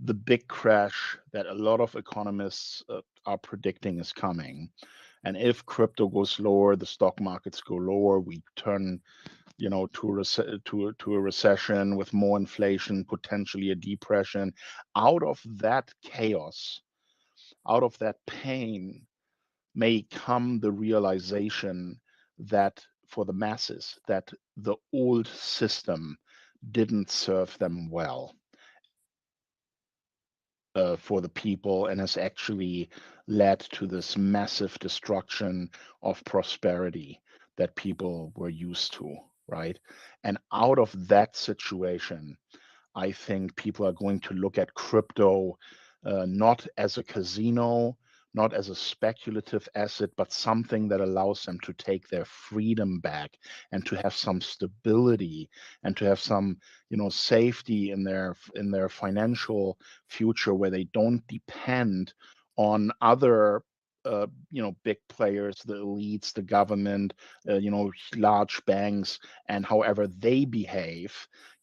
the big crash that a lot of economists are predicting is coming, and if crypto goes lower, the stock markets go lower, we turn to a recession with more inflation, potentially a depression. Out of that chaos, out of that pain, may come the realization that for the masses, that the old system didn't serve them well for the people and has actually led to this massive destruction of prosperity that people were used to, right? And out of that situation, I think people are going to look at crypto not as a casino, not as a speculative asset, but something that allows them to take their freedom back and to have some stability and to have some, safety in their financial future, where they don't depend on other big players, the elites, the government, large banks, and however they behave.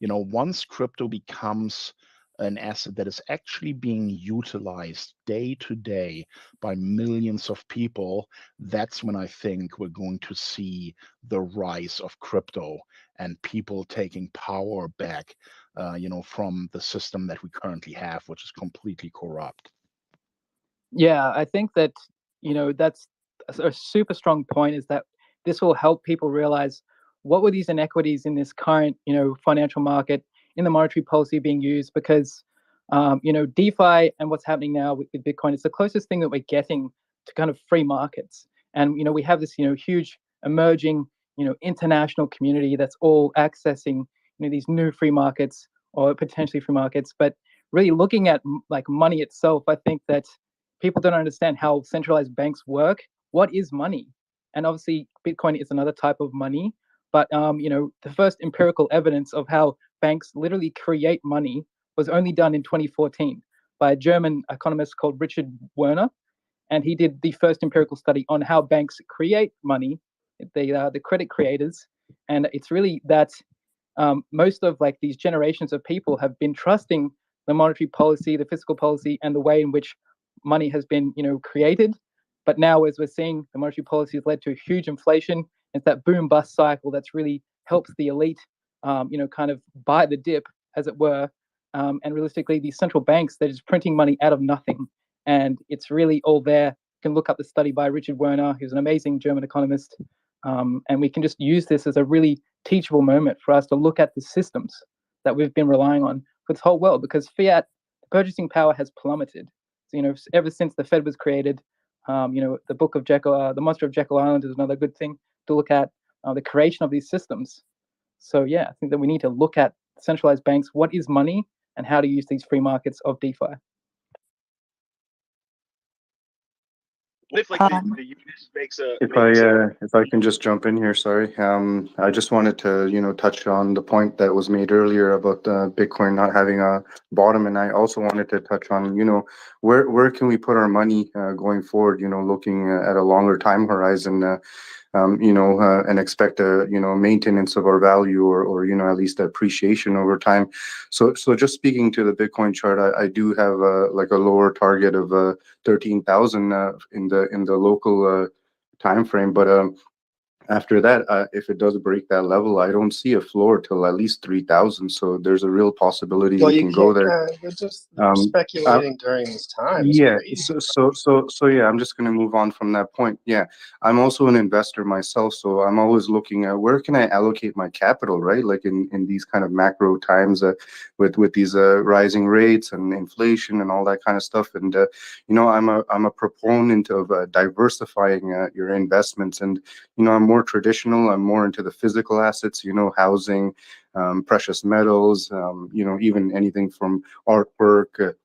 Once crypto becomes an asset that is actually being utilized day to day by millions of people, that's when I think we're going to see the rise of crypto and people taking power back, from the system that we currently have, which is completely corrupt. Yeah, I think that, that's a super strong point, is that this will help people realize what were these inequities in this current, financial market, in the monetary policy being used, because, DeFi and what's happening now with Bitcoin is the closest thing that we're getting to kind of free markets. And, we have this, huge emerging, international community that's all accessing, these new free markets or potentially free markets. But really looking at like money itself, I think that people don't understand how centralized banks work. What is money? And obviously, Bitcoin is another type of money. But the first empirical evidence of how banks literally create money was only done in 2014 by a German economist called Richard Werner, and he did the first empirical study on how banks create money. They are the credit creators, and it's really that most of like these generations of people have been trusting the monetary policy, the fiscal policy, and the way in which money has been, created. But now, as we're seeing, the monetary policy has led to huge inflation. It's that boom bust cycle that's really helps the elite, kind of buy the dip, as it were. And realistically, these central banks, they're just printing money out of nothing. And it's really all there. You can look up the study by Richard Werner, who's an amazing German economist. And we can just use this as a really teachable moment for us to look at the systems that we've been relying on for this whole world, because fiat purchasing power has plummeted. So, ever since the Fed was created, the book of Jekyll, the Monster of Jekyll Island is another good thing to look at, the creation of these systems. So yeah, I think that we need to look at centralized banks, what is money, and how to use these free markets of DeFi. If like the use makes a If I can just jump in here, sorry. I just wanted to touch on the point that was made earlier about Bitcoin not having a bottom, and I also wanted to touch on where can we put our money going forward, looking at a longer time horizon, and expect a maintenance of our value, or at least appreciation over time. So just speaking to the Bitcoin chart, I do have like a lower target of 13,000 in the local time frame, but after that, if it does break that level, I don't see a floor till at least 3,000. So there's a real possibility Well, we you can go there. you're just speculating during this time. Yeah. So yeah, I'm just going to move on from that point. Yeah, I'm also an investor myself, so I'm always looking at where can I allocate my capital, right? Like in these kind of macro times, with these rising rates and inflation and all that kind of stuff. And I'm a proponent of diversifying your investments, and I'm more traditional. I'm more into the physical assets, housing, precious metals, even anything from artwork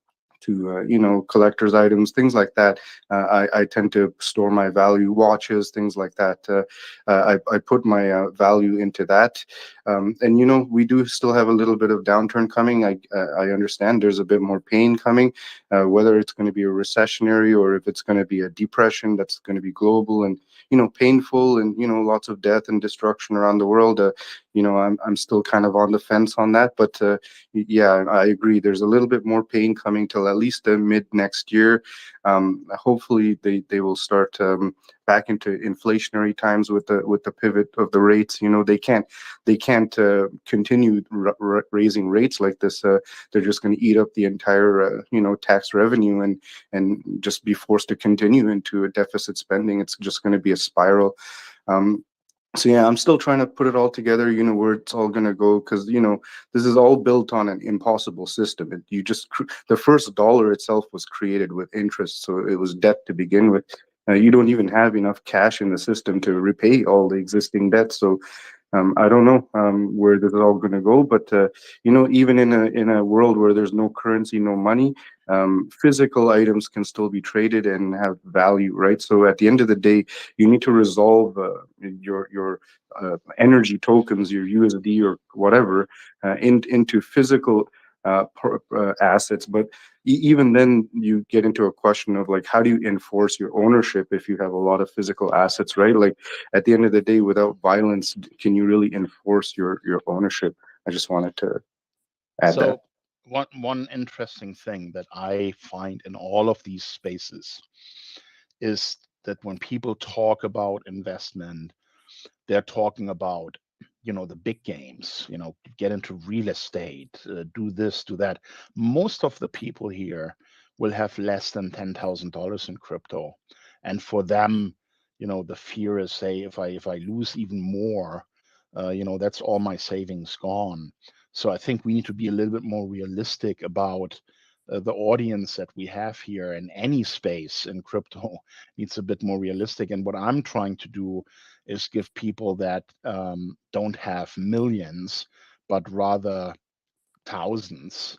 to collector's items, things like that. I tend to store my value, watches, things like that. I put my value into that, and we do still have a little bit of downturn coming. I understand there's a bit more pain coming, whether it's going to be a recessionary or if it's going to be a depression that's going to be global and painful, and lots of death and destruction around the world. I'm still kind of on the fence on that, but yeah, I agree. There's a little bit more pain coming till at least mid next year. Hopefully they will start back into inflationary times with the pivot of the rates. They can't continue raising rates like this. They're just going to eat up the entire tax revenue and just be forced to continue into a deficit spending. It's just going to be a spiral. So yeah, I'm still trying to put it all together, where it's all going to go, because, this is all built on an impossible system. The first dollar itself was created with interest, so it was debt to begin with. You don't even have enough cash in the system to repay all the existing debts. So I don't know where this is all going to go, but even in a world where there's no currency, no money, physical items can still be traded and have value, right? So at the end of the day, you need to resolve your energy tokens, your USD or whatever, into physical assets. But even then, you get into a question of like, how do you enforce your ownership if you have a lot of physical assets, right? Like at the end of the day, without violence, can you really enforce your ownership? I just wanted to add that. One interesting thing that I find in all of these spaces is that when people talk about investment, they're talking about, the big games, get into real estate, do this, do that. Most of the people here will have less than $10,000 in crypto. And for them, the fear is, say, if I lose even more, that's all my savings gone. So I think we need to be a little bit more realistic about the audience that we have here in any space in crypto needs a bit more realistic. And what I'm trying to do is give people that don't have millions, but rather thousands.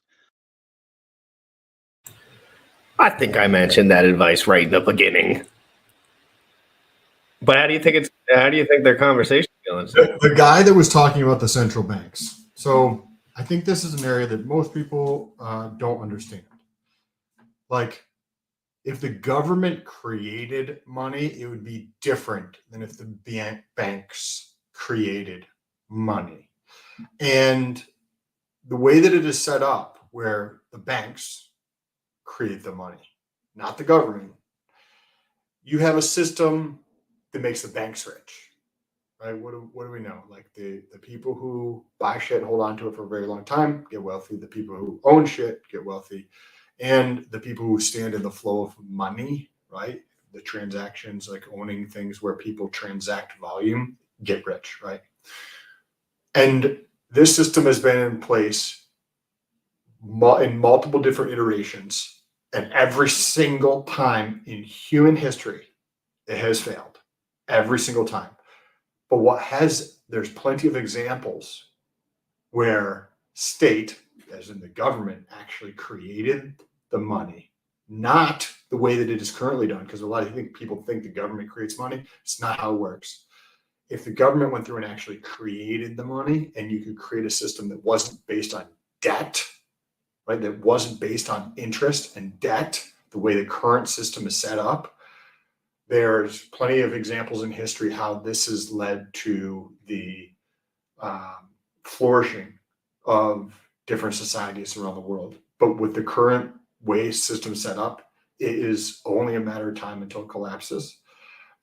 I think I mentioned that advice right in the beginning. But how do you think their conversation is going? The guy that was talking about the central banks. So I think this is an area that most people don't understand. Like, if the government created money, it would be different than if the banks created money. And the way that it is set up, where the banks create the money, not the government, you have a system that makes the banks rich, right? What do we know? Like the people who buy shit, hold on to it for a very long time, get wealthy. The people who own shit get wealthy. And the people who stand in the flow of money, right? The transactions, like owning things where people transact volume, get rich, right? And this system has been in place in multiple different iterations. And every single time in human history, it has failed. Every single time. But there's plenty of examples where state, as in the government, actually created the money, not the way that it is currently done, because a lot of people think the government creates money. It's not how it works. If the government went through and actually created the money, and you could create a system that wasn't based on debt, right, that wasn't based on interest and debt, the way the current system is set up, there's plenty of examples in history how this has led to the flourishing of different societies around the world. But with the current way system set up, it is only a matter of time until it collapses.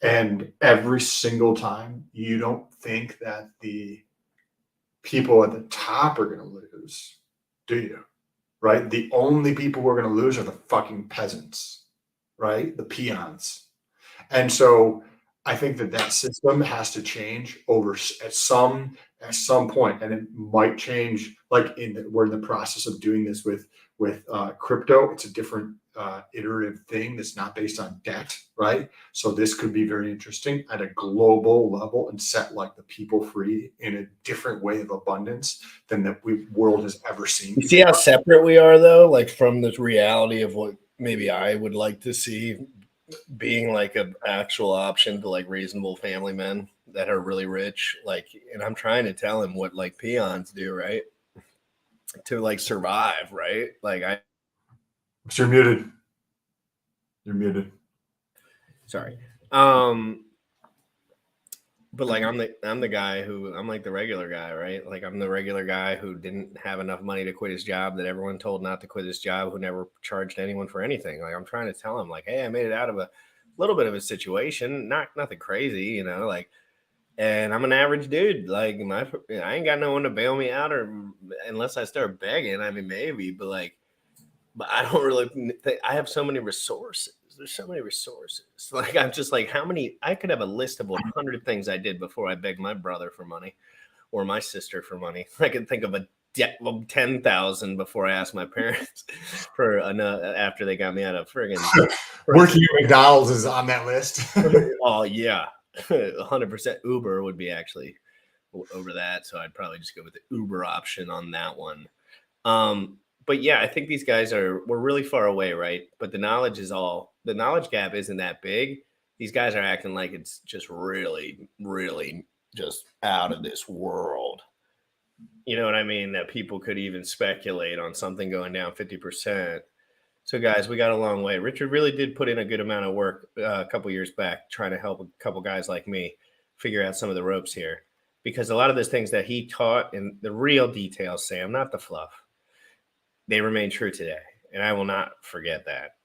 And every single time, you don't think that the people at the top are going to lose, do you? Right? The only people who are going to lose are the fucking peasants, right? The peons. And so I think that system has to change at some point, and it might change. Like we're in the process of doing this with crypto. It's a different iterative thing that's not based on debt, right? So this could be very interesting at a global level and set like the people free in a different way of abundance than the world has ever seen. You see how separate we are, though, like from the reality of what maybe I would like to see being like an actual option to like reasonable family men that are really rich. Like, and I'm trying to tell him what like peons do, right? To like survive, right? Like You're muted. You're muted. Sorry. But like I'm the guy who I'm like the regular guy, right? Like I'm the regular guy who didn't have enough money to quit his job, that everyone told not to quit his job, who never charged anyone for anything. Like I'm trying to tell him, like, hey, I made it out of a little bit of a situation, nothing crazy, like, and I'm an average dude. Like I ain't got no one to bail me out, or unless I start begging. I mean, maybe, but I don't really think I have so many resources. There's so many resources. Like I'm just like, how many? I could have a list of 100 things I did before I begged my brother for money or my sister for money. I could think of 10,000 before I asked my parents for after they got me out of friggin' working at McDonald's is on that list. Oh yeah, 100%. Uber would be actually over that, so I'd probably just go with the Uber option on that one. but yeah, I think these guys we're really far away, right? But the knowledge gap isn't that big. These guys are acting like it's just really, really just out of this world. You know what I mean? That people could even speculate on something going down 50%. So, guys, we got a long way. Richard really did put in a good amount of work a couple years back trying to help a couple guys like me figure out some of the ropes here. Because a lot of those things that he taught and the real details, Sam, not the fluff, they remain true today. And I will not forget that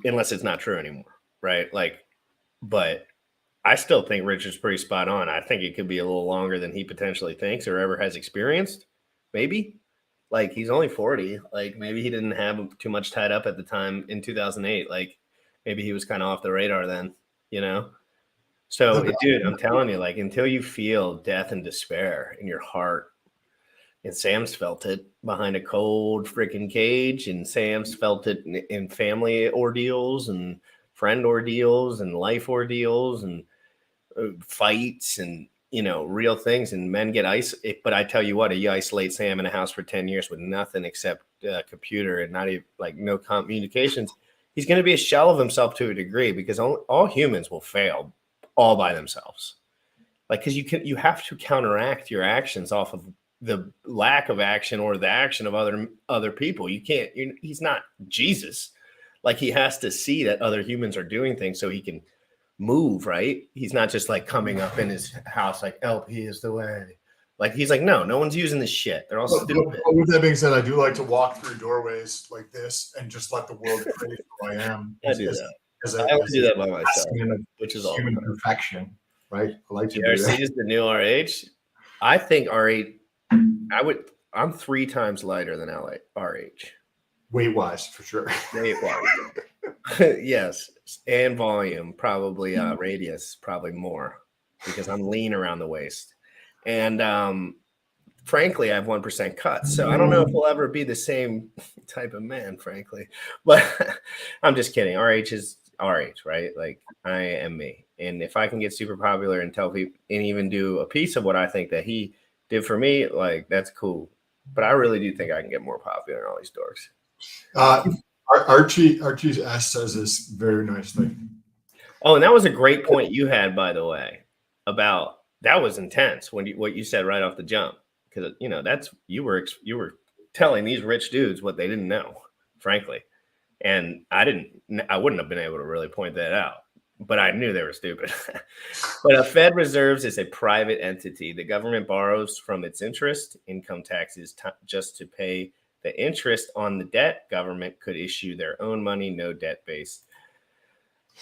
unless it's not true anymore, right? Like, but I still think Richard's pretty spot on. I think it could be a little longer than he potentially thinks or ever has experienced. Maybe. Like, he's only 40. Like, maybe he didn't have too much tied up at the time in 2008. Like, maybe he was kind of off the radar then, you know? So, dude, I'm telling you, like, until you feel death and despair in your heart, and Sam's felt it behind a cold freaking cage, and Sam's felt it in family ordeals and friend ordeals and life ordeals and fights and, you know, real things, and men get but I tell you what, you isolate Sam in a house for 10 years with nothing except a computer and not even like no communications, he's going to be a shell of himself to a degree, because all humans will fail all by themselves. Like, because you have to counteract your actions off of the lack of action or the action of other people. You can't, he's not Jesus. Like, he has to see that other humans are doing things so he can move, right? He's not just like coming up in his house like LP is the way. Like, he's like, no one's using this shit. They're all stupid. But with that being said, I do like to walk through doorways like this and just let the world create who I am. I do that. I would do that by myself, which is all human perfection, right? I like to do GRC that. is the new RH. I think RH. I'm 3 times lighter than RH. Weight wise, for sure. Weight wise, yes, and volume probably. Radius probably more, because I'm lean around the waist, and frankly, I have 1% cuts. So I don't know if we'll ever be the same type of man, frankly. But I'm just kidding. RH is RH, right? Like, I am me, and if I can get super popular and tell people and even do a piece of what I think that he did for me, like, that's cool. But I really do think I can get more popular in all these dorks. Archie's S says this very nicely. Oh, and that was a great point you had, by the way, about that was intense what you said right off the jump, because that's you were telling these rich dudes what they didn't know, frankly, and I wouldn't have been able to really point that out, but I knew they were stupid. But a Fed Reserves is a private entity. The government borrows from its interest, income taxes, just to pay the interest on the debt. Government could issue their own money, no debt base.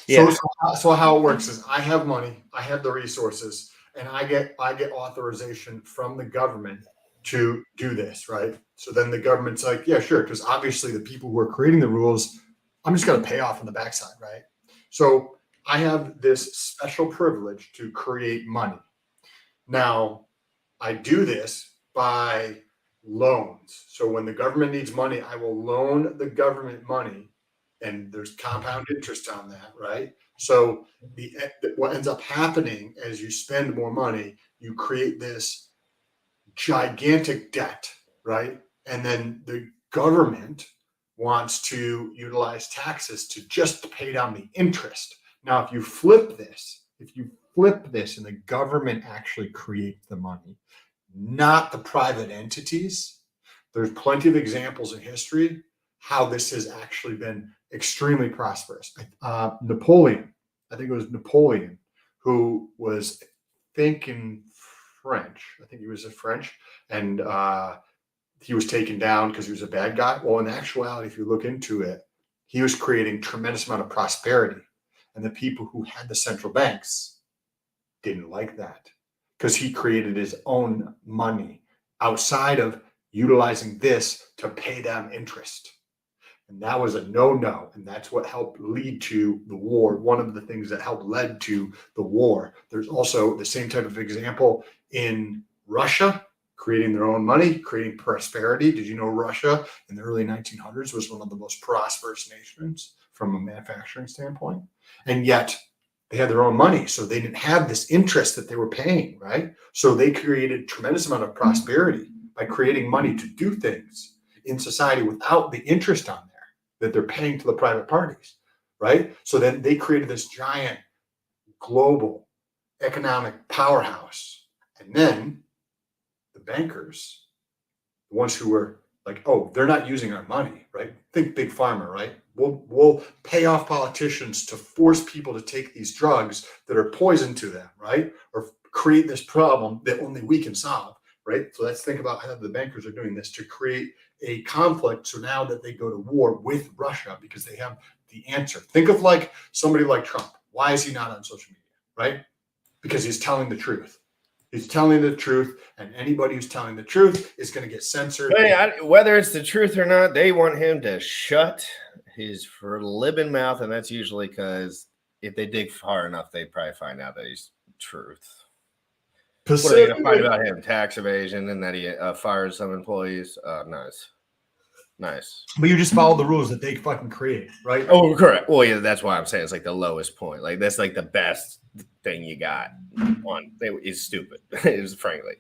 Yeah. So how it works is I have money, I have the resources, and I get authorization from the government to do this, right? So then the government's like, yeah, sure, because obviously the people who are creating the rules, I'm just going to pay off on the backside, right? So I have this special privilege to create money. Now, I do this by loans. So when the government needs money, I will loan the government money, and there's compound interest on that, right? So what ends up happening as you spend more money, you create this gigantic debt, right? And then the government wants to utilize taxes to just pay down the interest. Now, if you flip this and the government actually creates the money, not the private entities, there's plenty of examples in history how this has actually been extremely prosperous. Napoleon, I think it was Napoleon, who was thinking French. I think he was a French, and he was taken down because he was a bad guy. Well, in actuality, if you look into it, he was creating tremendous amount of prosperity. And the people who had the central banks didn't like that, because he created his own money outside of utilizing this to pay them interest. And that was a no-no. And that's what helped lead to the war. One of the things that helped lead to the war. There's also the same type of example in Russia, creating their own money, creating prosperity. Did you know Russia in the early 1900s was one of the most prosperous nations from a manufacturing standpoint? And yet they had their own money, so they didn't have this interest that they were paying, right? So they created tremendous amount of prosperity by creating money to do things in society without the interest on there that they're paying to the private parties, right? So then they created this giant global economic powerhouse. And then the bankers, the ones who were like, oh, they're not using our money, right? Think big pharma, right? We'll pay off politicians to force people to take these drugs that are poison to them, right? Or create this problem that only we can solve, right? So let's think about how the bankers are doing this to create a conflict. So now that they go to war with Russia because they have the answer. Think of like somebody like Trump. Why is he not on social media, right? Because he's telling the truth. He's telling the truth, and anybody who's telling the truth is going to get censored. Whether it's the truth or not, they want him to shut his flippin' mouth, and that's usually because if they dig far enough, they probably find out that he's truth. What are they going to find about him? Tax evasion and that he fires some employees. Nice. But you just follow the rules that they fucking create, right? Oh, correct. Well, yeah, that's why I'm saying it's like the lowest point. Like that's like the best thing you got. One is stupid. Is frankly.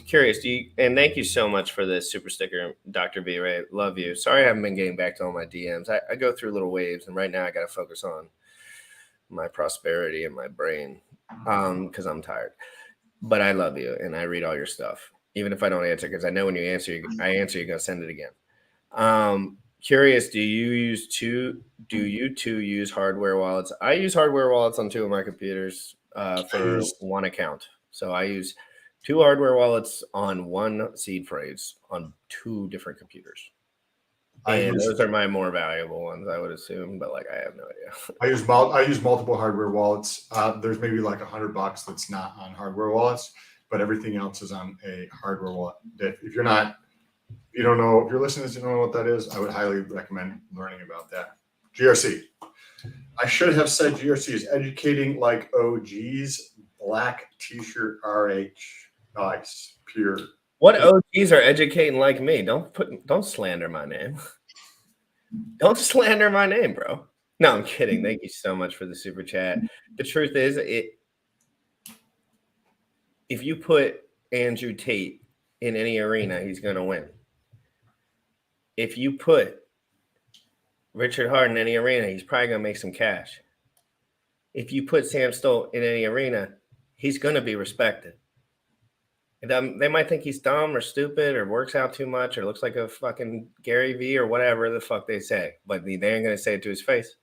Curious. And thank you so much for this super sticker, Dr. B. Ray. Love you. Sorry I haven't been getting back to all my DMs. I go through little waves, and right now I got to focus on my prosperity and my brain because I'm tired. But I love you, and I read all your stuff, even if I don't answer, because I know when you answer, I answer, you're gonna send it again. Curious, do you two use hardware wallets? I use hardware wallets on 2 of my computers for one account. So I use 2 hardware wallets on 1 seed phrase on 2 different computers. And those are my more valuable ones, I would assume, but like I have no idea. I use multiple hardware wallets. There's maybe like $100 that's not on hardware wallets, but everything else is on a hardware wallet. If you're listening to this, you don't know what that is, I would highly recommend learning about that. GRC. I should have said GRC is educating like OGs. Black t-shirt RH. Nice. Pure. What OGs are educating like me? Don't slander my name. Don't slander my name, bro. No, I'm kidding. Thank you so much for the super chat. The truth is, if you put Andrew Tate in any arena, he's going to win. If you put Richard Hart in any arena, he's probably going to make some cash. If you put Sam Stolt in any arena, he's going to be respected. They might think he's dumb or stupid or works out too much or looks like a fucking Gary Vee or whatever the fuck they say, but they ain't going to say it to his face.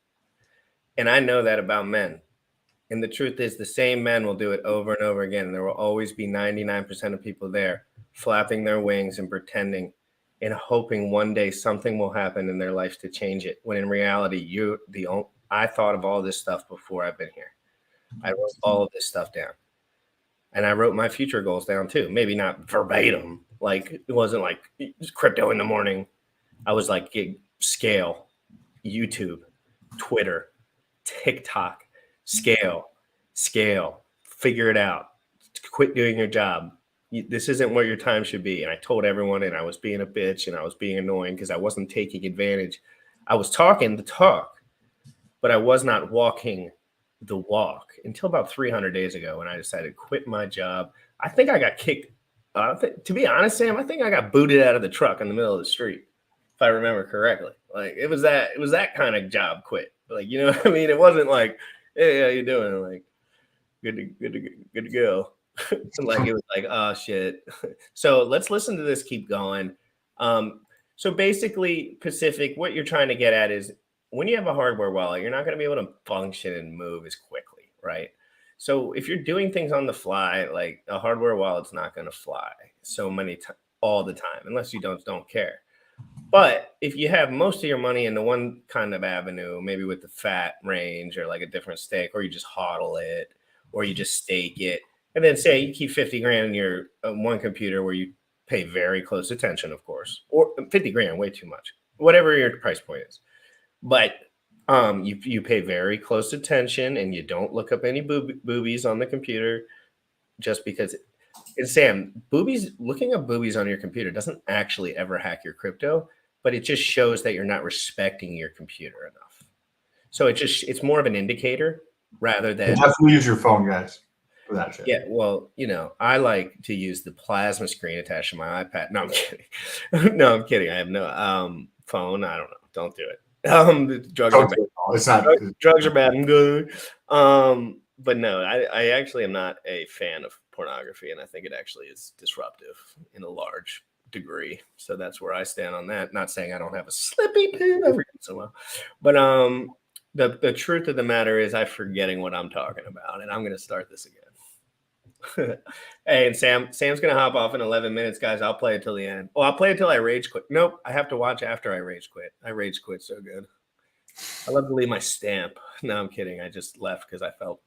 And I know that about men. And the truth is the same men will do it over and over again. And there will always be 99% of people there flapping their wings and pretending and hoping one day something will happen in their life to change it. When in reality, I thought of all this stuff before I've been here. I wrote all of this stuff down. And I wrote my future goals down too. Maybe not verbatim. Like it wasn't like crypto in the morning. I was like scale, YouTube, Twitter, TikTok, scale, figure it out. Quit doing your job. This isn't what your time should be. And I told everyone, and I was being a bitch and I was being annoying because I wasn't taking advantage. I was talking the talk, but I was not walking the walk until about 300 days ago when I decided to quit my job. I think I got kicked. To be honest, Sam, I think I got booted out of the truck in the middle of the street, if I remember correctly. Like it was that kind of job quit. Like, you know what I mean? It wasn't like, hey, how you doing? Like, good to go. Like it was like, oh shit. So let's listen to this. Keep going. So basically, Pacific, what you're trying to get at is when you have a hardware wallet, you're not going to be able to function and move as quickly, right? So if you're doing things on the fly, like a hardware wallet's not going to fly so many times all the time, unless you don't care. But if you have most of your money in the one kind of avenue, maybe with the fat range or like a different stake, or you just hodl it, or you just stake it, and then say you keep 50 grand in your one computer where you pay very close attention, of course, or 50 grand, way too much, whatever your price point is. But you pay very close attention and you don't look up any boobies on the computer just because. And Sam, looking up boobies on your computer doesn't actually ever hack your crypto, but it just shows that you're not respecting your computer enough. So it's more of an indicator rather than. Definitely use your phone, guys. for that shit. Yeah, well, I like to use the plasma screen attached to my iPad. No, I'm kidding. No, I'm kidding. I have no phone. I don't know. Don't do it. Drugs are bad. It's not. Drugs are bad. I'm good. But no, I actually am not a fan of pornography, and I think it actually is disruptive in a large degree. So that's where I stand on that. Not saying I don't have a slippy poo every once in a while, but the truth of the matter is I'm forgetting what I'm talking about, and I'm going to start this again. Hey, and Sam's gonna hop off in 11 minutes, guys. I'll play it till the end. I'll play it till I rage quit. Nope, I have to watch after I rage quit. I rage quit so good. I love to leave my stamp. No, I'm kidding. I just left because I felt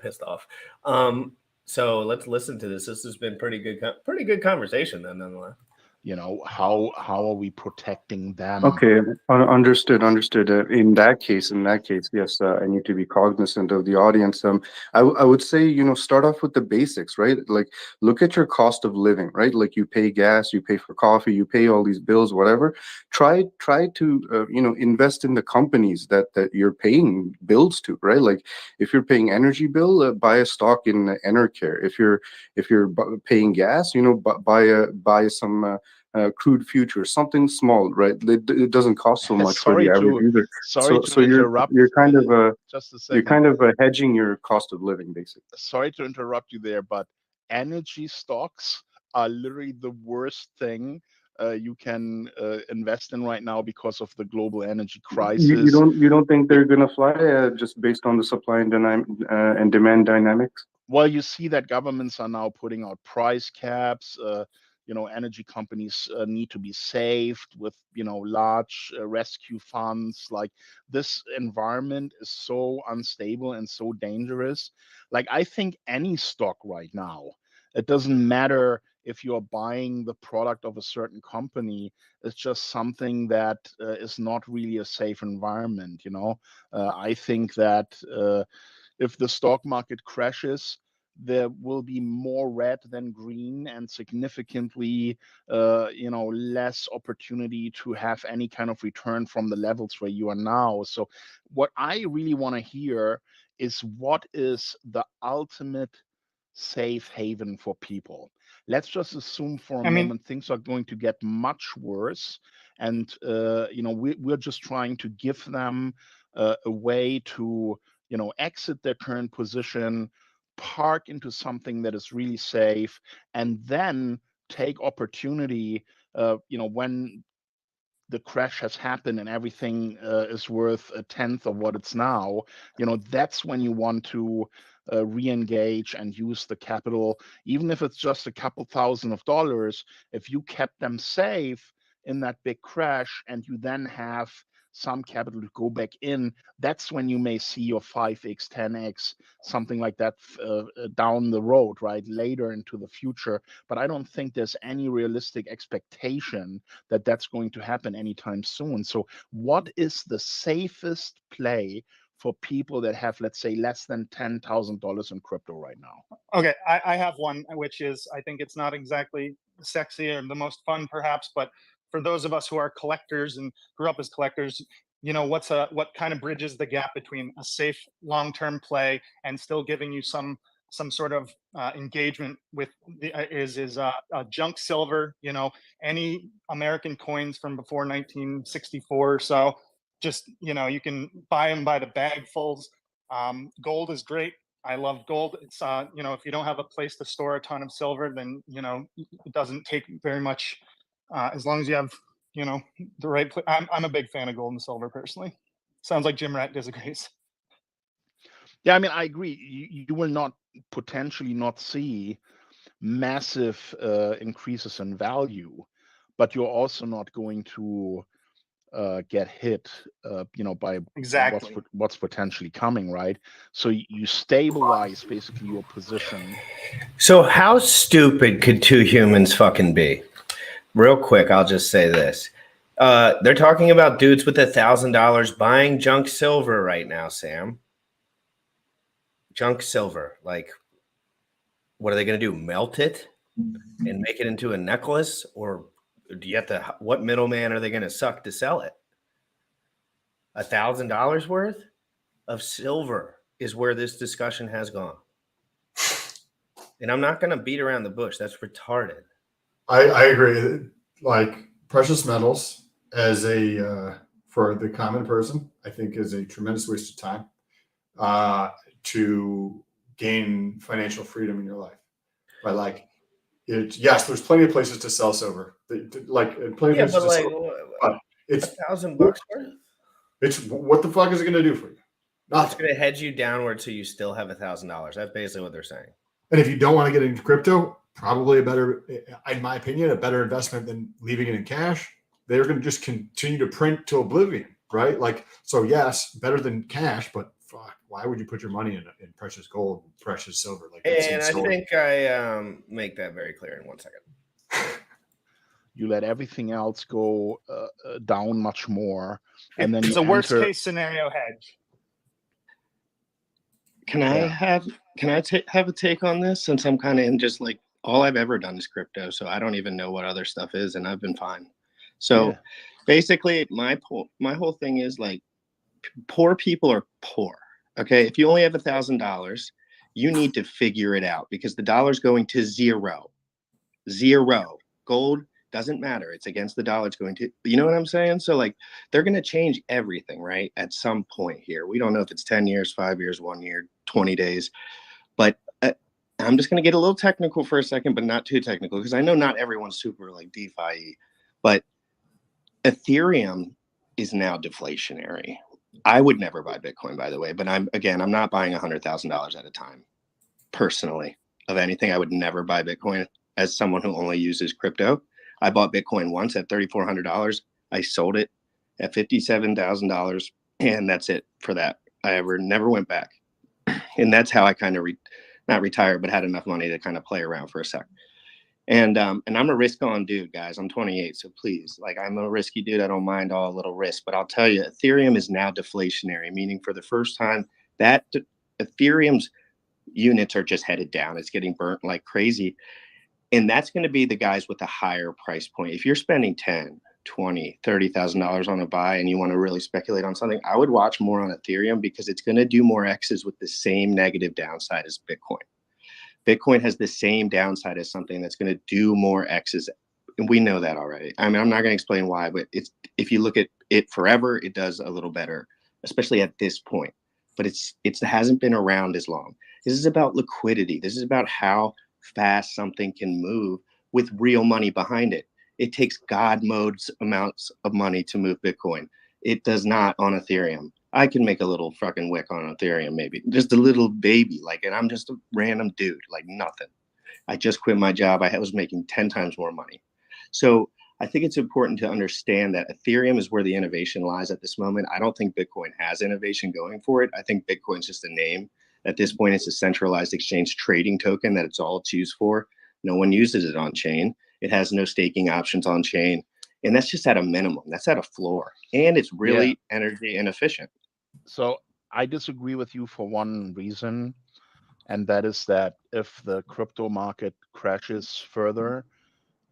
pissed off. So let's listen to this. This has been pretty good conversation then, nonetheless. How are we protecting them? Okay, understood. In that case, yes, I need to be cognizant of the audience. I would say, start off with the basics, right? Like, look at your cost of living, right? Like, you pay gas, you pay for coffee, you pay all these bills, whatever. Try to, invest in the companies that you're paying bills to, right? Like, if you're paying energy bill, buy a stock in Enercare. If you're paying gas, buy some crude futures, something small, right? It doesn't cost so much for the average user. So you're kind of just a second. You're kind of hedging your cost of living, basically. Sorry to interrupt you there, but energy stocks are literally the worst thing you can invest in right now because of the global energy crisis. You don't think they're gonna fly just based on the supply and demand dynamics? Well, you see that governments are now putting out price caps. Energy companies need to be saved with, large rescue funds. Like, this environment is so unstable and so dangerous. Like, I think any stock right now, it doesn't matter if you're buying the product of a certain company, it's just something that is not really a safe environment. I think that if the stock market crashes, there will be more red than green, and significantly, less opportunity to have any kind of return from the levels where you are now. So what I really want to hear is, what is the ultimate safe haven for people? Let's just assume for a moment things are going to get much worse, and we're just trying to give them a way to exit their current position, park into something that is really safe, and then take opportunity when the crash has happened and everything is worth a tenth of what it's now. That's when you want to re-engage and use the capital, even if it's just a couple $1,000s. If you kept them safe in that big crash and you then have some capital to go back in, that's when you may see your 5x, 10x, something like that down the road, right, later into the future. But I don't think there's any realistic expectation that that's going to happen anytime soon. So what is the safest play for people that have, let's say, less than $10,000 in crypto right now? Okay, I have one, which is, I think it's not exactly sexy or the most fun perhaps, but for those of us who are collectors and grew up as collectors, what kind of bridges the gap between a safe long-term play and still giving you some sort of engagement with junk silver, any American coins from before 1964 or so. Just, you can buy them by the bagfuls. Gold is great. I love gold. It's if you don't have a place to store a ton of silver, then it doesn't take very much, as long as you have the right place. I'm a big fan of gold and silver personally. Sounds like Jim Rat disagrees. Yeah, I mean, I agree. You will not potentially not see massive increases in value, but you're also not going to get hit, by exactly what's potentially coming, right? So you stabilize basically your position. So how stupid could two humans fucking be? Real quick, I'll just say this. They're talking about dudes with $1,000 buying junk silver right now, Sam. Junk silver. Like, what are they going to do? Melt it and make it into a necklace? Or do you have to, what middleman are they going to suck to sell it? $1,000 worth of silver is where this discussion has gone. And I'm not going to beat around the bush. That's retarded. I agree. Like precious metals as a for the common person, I think is a tremendous waste of time to gain financial freedom in your life. Right? Like, yes, there's plenty of places to sell silver. Like plenty of places to sell. But it's $1,000 worth. It's what the fuck is it going to do for you? Nothing. It's going to hedge you downward so you still have $1,000. That's basically what they're saying. And if you don't want to get into crypto, probably a better, in my opinion, a better investment than leaving it in cash. They're going to just continue to print to oblivion, right? Like, so yes, better than cash, but fuck, why would you put your money in precious gold, precious silver? Like, and I think I make that very clear in 1 second. You let everything else go down much more, and then it's a worst case scenario hedge. Can I have a take on this, since I'm kind of in just like all I've ever done is crypto, so I don't even know what other stuff is, and I've been fine. So basically, my whole thing is like, poor people are poor. Okay, if you only have $1,000, you need to figure it out, because the dollar's going to zero. Gold doesn't matter. It's against the dollar. It's going to, you know what I'm saying? So like, they're going to change everything, right? At some point here. We don't know if it's 10 years, 5 years, 1 year, 20 days. But I'm just going to get a little technical for a second, but not too technical, because I know not everyone's super like DeFi, but Ethereum is now deflationary. I would never buy Bitcoin, by the way, but I'm not buying $100,000 at a time personally of anything. I would never buy Bitcoin as someone who only uses crypto. I bought Bitcoin once at $3,400. I sold it at $57,000, and that's it for that. I never went back, and that's how I kind of not retired, but had enough money to kind of play around for a sec. And I'm a risk-on dude, guys. I'm 28, so please, like, I'm a risky dude. I don't mind all a little risk, but I'll tell you, Ethereum is now deflationary, meaning for the first time that Ethereum's units are just headed down. It's getting burnt like crazy. And that's going to be the guys with a higher price point. If you're spending $10,000, $20,000, $30,000 on a buy and you want to really speculate on something, I would watch more on Ethereum, because it's going to do more X's with the same negative downside as Bitcoin. Bitcoin has the same downside as something that's going to do more X's. And we know that already. I mean, I'm not going to explain why, but if you look at it forever, it does a little better, especially at this point. But it hasn't been around as long. This is about liquidity. This is about how fast something can move with real money behind it. It takes God mode's amounts of money to move Bitcoin. It does not on Ethereum. I can make a little fucking wick on Ethereum, maybe just a little baby, like, and I'm just a random dude, like nothing. I just quit my job. I was making 10 times more money. So I think it's important to understand that Ethereum is where the innovation lies at this moment. I don't think Bitcoin has innovation going for it. I think Bitcoin's just a name. At this point, it's a centralized exchange trading token that it's all it's used for. No one uses it on chain. It has no staking options on chain. And that's just at a minimum. That's at a floor. And it's really energy inefficient. So I disagree with you for one reason, and that is that if the crypto market crashes further,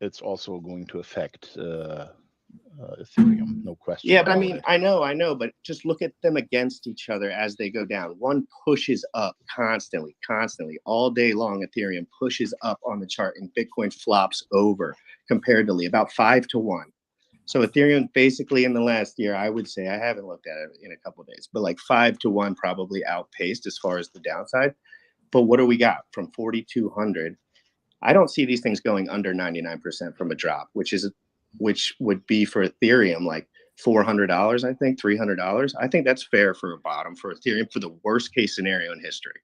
it's also going to affect Ethereum, no question. Yeah, but I mean, I know, but just look at them against each other as they go down. One pushes up constantly, all day long. Ethereum pushes up on the chart, and Bitcoin flops over comparatively, about 5 to 1. So Ethereum basically in the last year, I would say, I haven't looked at it in a couple of days, but like 5 to 1 probably outpaced as far as the downside. But what do we got from 4,200? I don't see these things going under 99% from a drop, which would be for Ethereum like $400, I think, $300. I think that's fair for a bottom for Ethereum for the worst case scenario in history.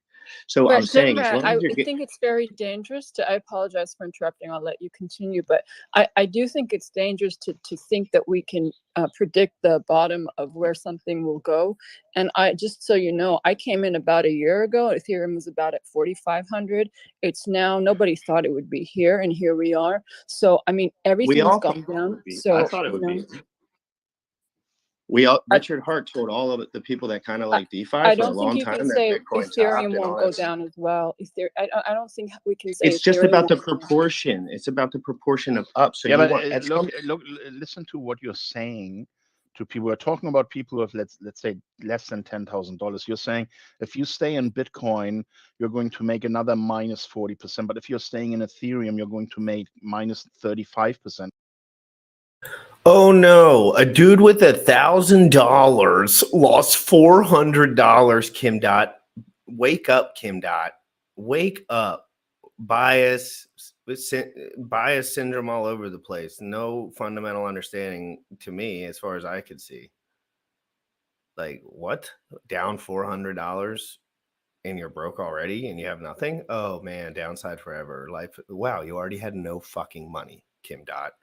So I'm saying, as long as I think it's very dangerous to, I apologize for interrupting, I'll let you continue, but I do think it's dangerous to think that we can predict the bottom of where something will go. And just so you know, I came in about a year ago. Ethereum was about at 4,500. It's now, nobody thought it would be here, and here we are. So, I mean, everything's gone down. So I thought it would be. Richard Hart told all of the people that kind of like DeFi for a long time that Bitcoin Ethereum won't go down as well. I don't think we can say it's just about the proportion. It's about the proportion of up. So yeah, but look, listen to what you're saying to people. We're talking about people with let's say less than $10,000. You're saying if you stay in Bitcoin, you're going to make another minus 40%. But if you're staying in Ethereum, you're going to make minus 35%. Oh no, a dude with $1,000 lost $400. Kim Dot, wake up, Kim Dot, wake up. Bias syndrome all over the place. No fundamental understanding to me, as far as I could see. Like, what? Down $400 and you're broke already and you have nothing? Oh man, downside forever. Life. Wow, you already had no fucking money, Kim Dot.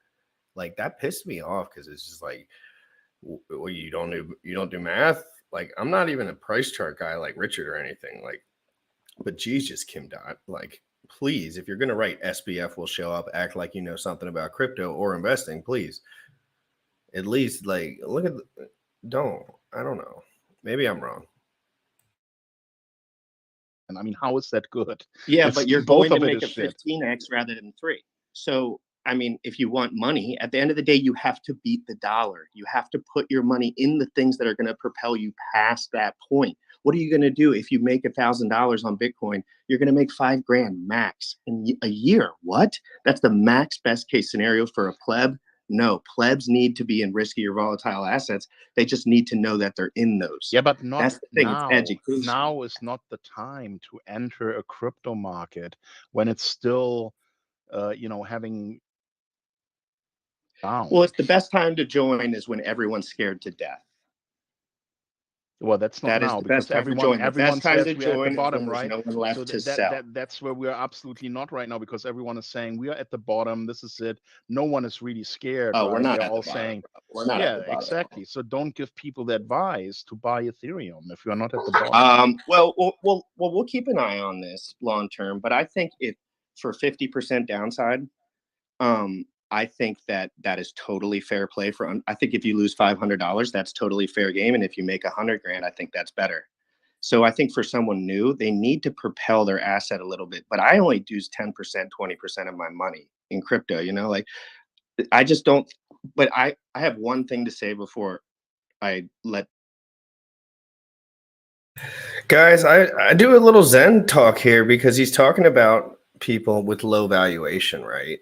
Like, that pissed me off because it's just like, well, you don't do math. Like, I'm not even a price chart guy like Richard or anything. Like, but geez, just Kim Dot. Like, please, if you're gonna write SBF will show up, act like you know something about crypto or investing, please. At least, like, look at I don't know. Maybe I'm wrong. And I mean, how is that good? Yeah, It's but you're both going to of it make a is shit. 15x rather than 3. So, I mean, if you want money, at the end of the day, you have to beat the dollar. You have to put your money in the things that are going to propel you past that point. What are you going to do if you make $1,000 on Bitcoin? You're going to make $5,000 max in a year. What? That's the max best case scenario for a pleb. No, plebs need to be in risky or volatile assets. They just need to know that they're in those. Yeah, but not That's the thing. now. It's education. Now is not the time to enter a crypto market when it's still, having down. Well, it's the best time to join is when everyone's scared to death. Well, that's not That is now the best because time to join. The everyone best time says to we're at the join is bottom, when there's right? no one left So to sell. that's where we're absolutely not right now because everyone is saying we are at the bottom. This is it. No one is really scared. Oh, right? we're not They're at all the bottom. saying, We're not at the bottom. exactly. So don't give people the advice to buy Ethereum if you're not at the bottom. Well, we'll keep an eye on this long term, but I think if for 50% downside, I think that is totally fair play for. I think if you lose $500, that's totally fair game, and if you make $100,000, I think that's better. So I think for someone new, they need to propel their asset a little bit. But I only do 10%, 20% of my money in crypto. Like I just don't. But I have one thing to say before I let. Guys, I do a little Zen talk here because he's talking about people with low valuation, right?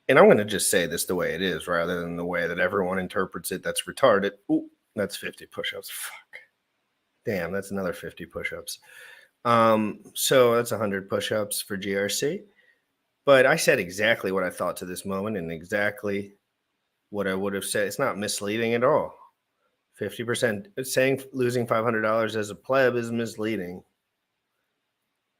And I'm going to just say this the way it is rather than the way that everyone interprets it. That's retarded. Ooh, that's 50 push-ups. Fuck. Damn, that's another 50 push-ups. So that's 100 push-ups for GRC. But I said exactly what I thought to this moment and exactly what I would have said. It's not misleading at all. 50% saying losing $500 as a pleb is misleading.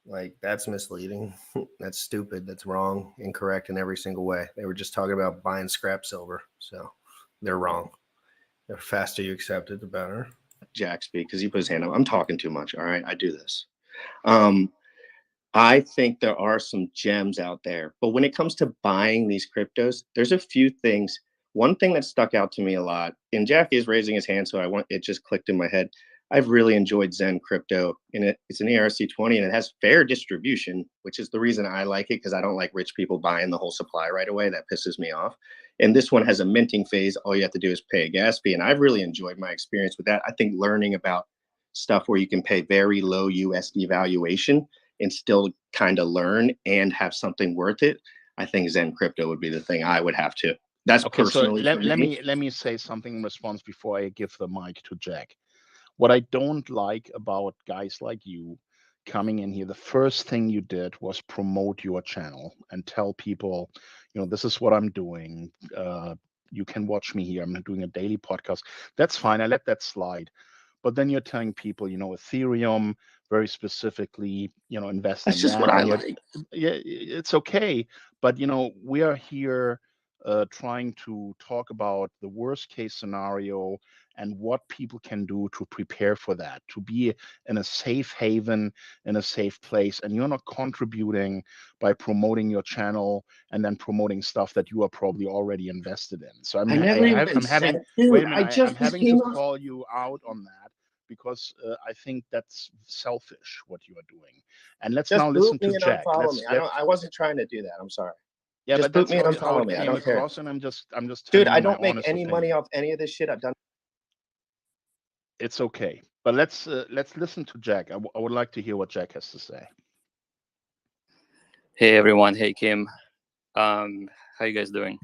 Like, that's misleading. That's stupid. That's wrong, incorrect in every single way. They were just talking about buying scrap silver. So they're wrong. The faster you accept it, the better. Jack speak because he put his hand up. I'm talking too much. All right. I do this. I think there are some gems out there. But when it comes to buying these cryptos, there's a few things. One thing that stuck out to me a lot, and Jack is raising his hand, so it just clicked in my head. I've really enjoyed Zen Crypto, and it's an ERC20, and it has fair distribution, which is the reason I like it, because I don't like rich people buying the whole supply right away. That pisses me off. And this one has a minting phase. All you have to do is pay a gas fee, and I've really enjoyed my experience with that. I think learning about stuff where you can pay very low USD valuation and still kind of learn and have something worth it, I think Zen Crypto would be the thing I would have to. That's okay. So personally. let me say something in response before I give the mic to Jack. What I don't like about guys like you coming in here, the first thing you did was promote your channel and tell people, this is what I'm doing. You can watch me here. I'm doing a daily podcast. That's fine. I let that slide. But then you're telling people, Ethereum, very specifically, invest in that. That's just what I like. Yeah, it's okay. But, we are here trying to talk about the worst case scenario and what people can do to prepare for that, to be in a safe haven, in a safe place. And you're not contributing by promoting your channel and then promoting stuff that you are probably already invested in. So I'm having to call you out on that because I think that's selfish what you are doing. And let's just now listen to Jack. I wasn't trying to do that. I'm sorry. Yeah, just but that's me and how unfollow it me. I came don't care. across, and I'm just Dude, telling I you my don't make honest any opinion. money off any of this shit I've done. It's okay. But let's listen to Jack. I would like to hear what Jack has to say. Hey everyone. Hey Kim. How you guys doing?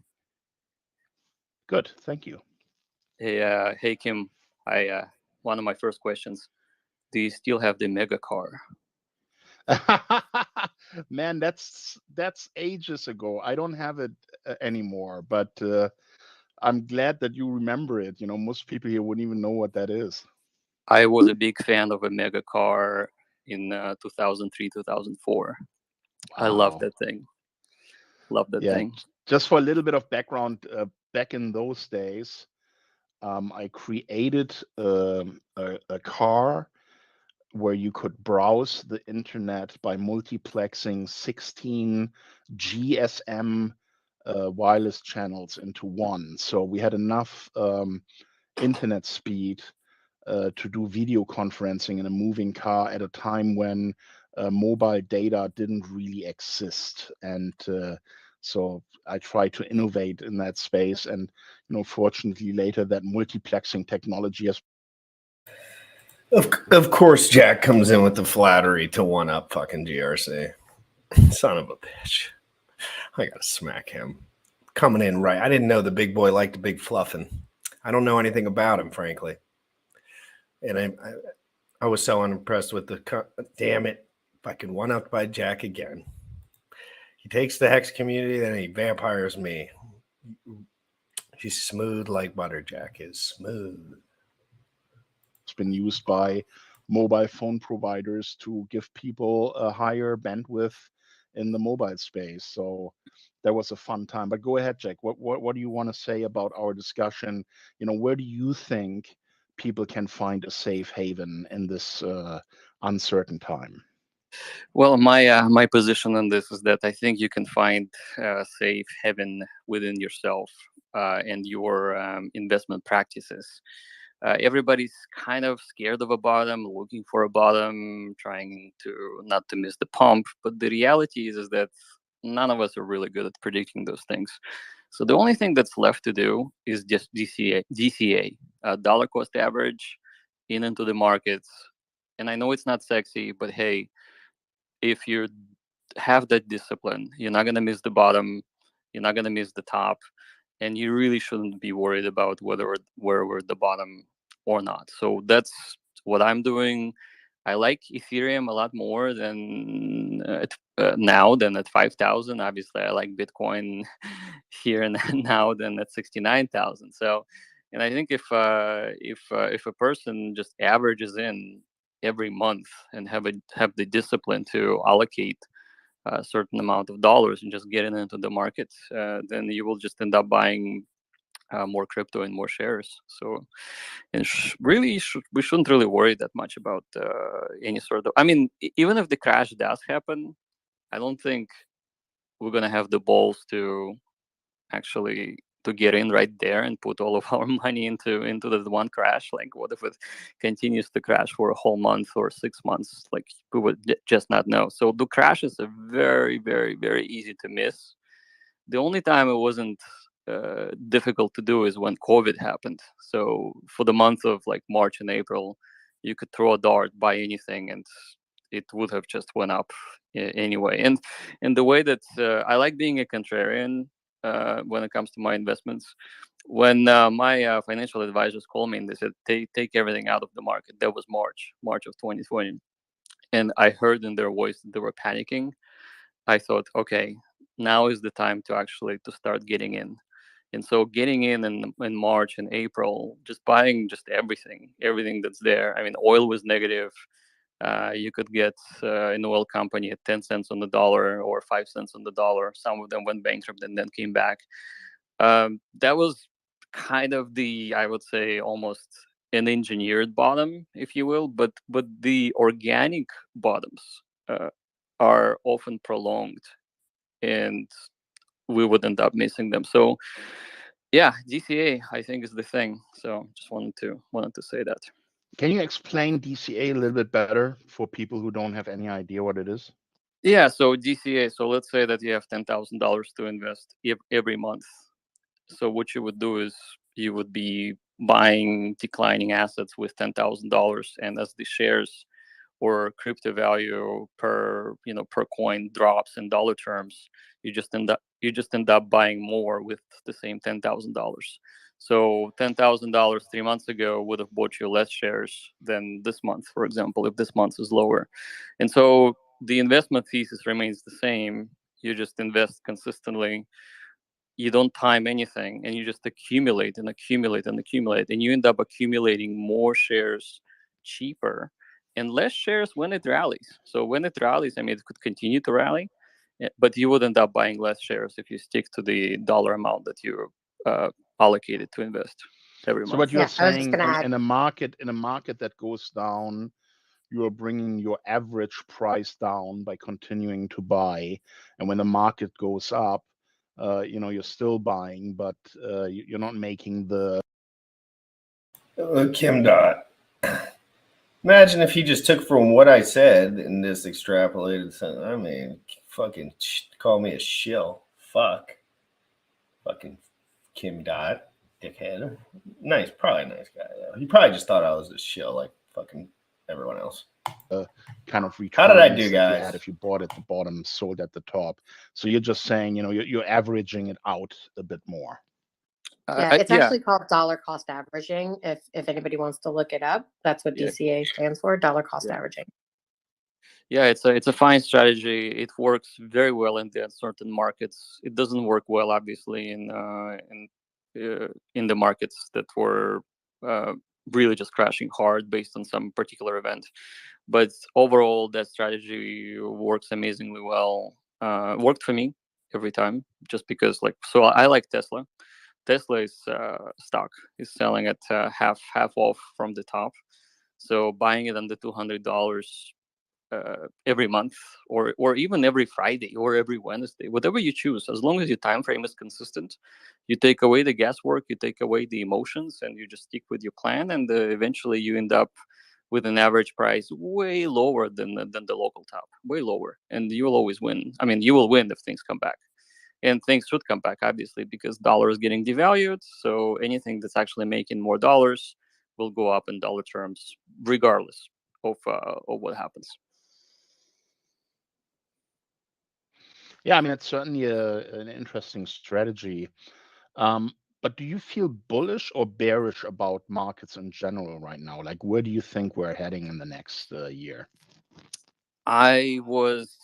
Good, thank you. Hey Kim. One of my first questions. Do you still have the mega car? Man, that's ages ago. I don't have it anymore, but I'm glad that you remember it. You know, most people here wouldn't even know what that is. I was a big fan of a mega car in 2003, 2004. I love that thing. Love that thing. Just for a little bit of background, back in those days, I created a car where you could browse the internet by multiplexing 16 GSM wireless channels into one. So we had enough internet speed to do video conferencing in a moving car at a time when mobile data didn't really exist. And so I tried to innovate in that space. And, you know, fortunately later that multiplexing technology has. Of course, Jack comes in with the flattery to one up fucking GRC. Son of a bitch. I gotta smack him. Coming in right. I didn't know the big boy liked the big fluffing. I don't know anything about him, frankly. And I was so unimpressed with the. Damn it. Fucking one up by Jack again. He takes the Hex community, then he vampires me. He's smooth like butter, Jack is smooth. It's been used by mobile phone providers to give people a higher bandwidth in the mobile space. So that was a fun time. But go ahead, Jack. What do you want to say about our discussion? You know, where do you think people can find a safe haven in this uncertain time? Well, my position on this is that I think you can find safe haven within yourself and your investment practices. Everybody's kind of scared of a bottom, looking for a bottom, trying to not to miss the pump. But the reality is that none of us are really good at predicting those things. So the only thing that's left to do is just DCA, dollar cost average, into the markets. And I know it's not sexy, but hey, if you have that discipline, you're not going to miss the bottom, you're not going to miss the top, and you really shouldn't be worried about whether we're at the bottom or not. So that's what I'm doing. I like Ethereum a lot more than now than at 5,000. Obviously, I like Bitcoin here and now than at 69,000. So, and I think if a person just averages in every month and have the discipline to allocate a certain amount of dollars and just getting into the market, then you will just end up buying more crypto and more shares. So, and we shouldn't really worry that much about any sort of. I mean, even if the crash does happen, I don't think we're gonna have the balls to actually to get in right there and put all of our money into the one crash. Like, what if it continues to crash for a whole month or 6 months? Like, we would just not know. So the crashes are very, very, very easy to miss. The only time it wasn't difficult to do is when COVID happened. So for the month of like March and April, you could throw a dart, buy anything, and it would have just went up anyway. And the way that I like being a contrarian when it comes to my investments. When my financial advisors called me and they said, take everything out of the market. That was March of 2020. And I heard in their voice that they were panicking. I thought, okay, now is the time to actually to start getting in. And so getting in March and April, just buying just everything that's there. I mean, oil was negative. You could get an oil company at 10 cents on the dollar or 5 cents on the dollar. Some of them went bankrupt and then came back. That was kind of I would say, almost an engineered bottom, if you will. But the organic bottoms are often prolonged, and we would end up missing them. So yeah, DCA I think is the thing. So just wanted to say that. Can you explain DCA a little bit better for people who don't have any idea what it is? Yeah, so DCA, so let's say that you have $10,000 to invest every month. So what you would do is you would be buying declining assets with $10,000, and as the shares or crypto value per coin drops in dollar terms, you just end up buying more with the same $10,000. So $10,000 3 months ago would have bought you less shares than this month, for example, if this month is lower. And so the investment thesis remains the same. You just invest consistently. You don't time anything, and you just accumulate and accumulate and accumulate, and you end up accumulating more shares cheaper and less shares when it rallies. So when it rallies, I mean, it could continue to rally, but you would end up buying less shares if you stick to the dollar amount that you allocated to invest every So month. what you're Yeah, I was just saying gonna add. in a market that goes down, you are bringing your average price down by continuing to buy, and when the market goes up, you're still buying, but you're not making the. Kim Dot. Imagine if he just took from what I said and just extrapolated something. I mean, fucking call me a shill. Fuck. Fucking Kim Dot, dickhead. Nice, probably a nice guy though. He probably just thought I was a shill like fucking everyone else. Kind of How did I do, returns that you guys? had if you bought at the bottom, sold at the top. So you're just saying, you're averaging it out a bit more. Yeah, it's actually called dollar cost averaging. If anybody wants to look it up, that's what Yeah. DCA stands for, dollar cost averaging. Yeah, it's a fine strategy. It works very well in the uncertain markets. It doesn't work well, obviously, in the markets that were really just crashing hard based on some particular event. But overall, that strategy works amazingly well. Worked for me every time, just because so I like Tesla. Tesla's stock is selling at half off from the top. So buying it under $200 every month, or even every Friday or every Wednesday, whatever you choose, as long as your time frame is consistent, you take away the guesswork, you take away the emotions, and you just stick with your plan, and eventually you end up with an average price way lower than the local top, way lower, and you will always win. I mean, you will win if things come back. And things should come back, obviously, because dollar is getting devalued. So anything that's actually making more dollars will go up in dollar terms, regardless of what happens. Yeah, I mean, it's certainly an interesting strategy. But do you feel bullish or bearish about markets in general right now? Like, where do you think we're heading in the next year? I was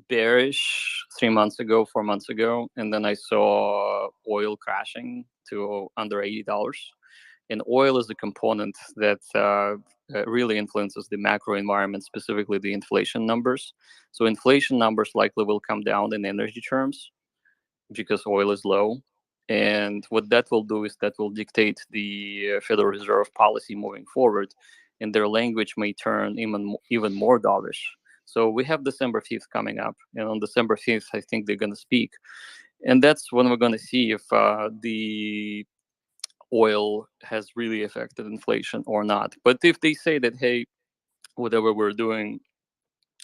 bearish 3 months ago, 4 months ago, and then I saw oil crashing to under $80. And oil is a component that really influences the macro environment, specifically the inflation numbers. So inflation numbers likely will come down in energy terms because oil is low. And what that will do is that will dictate the Federal Reserve policy moving forward, and their language may turn even more dovish. So we have December 5th coming up, and on December 5th, I think they're going to speak. And that's when we're going to see if the oil has really affected inflation or not. But if they say that, hey, whatever we're doing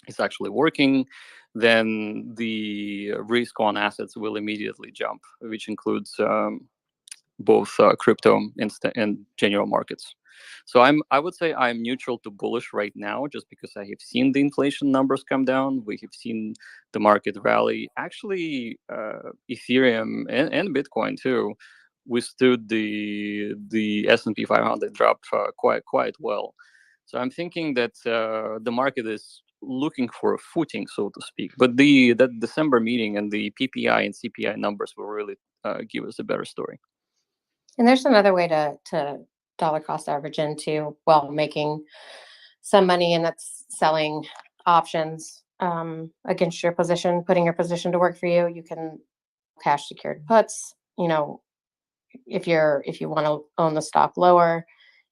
is actually working, then the risk on assets will immediately jump, which includes both crypto and general markets. So I would say I'm neutral to bullish right now, just because I have seen the inflation numbers come down. We have seen the market rally. Actually, Ethereum and Bitcoin too withstood the S&P 500 drop quite well. So I'm thinking that the market is looking for a footing, so to speak. But that December meeting and the PPI and CPI numbers will really give us a better story. And there's another way to dollar cost average into, well, making some money, and that's selling options against your position, putting your position to work for you. You can cash secured puts. If you want to own the stock lower,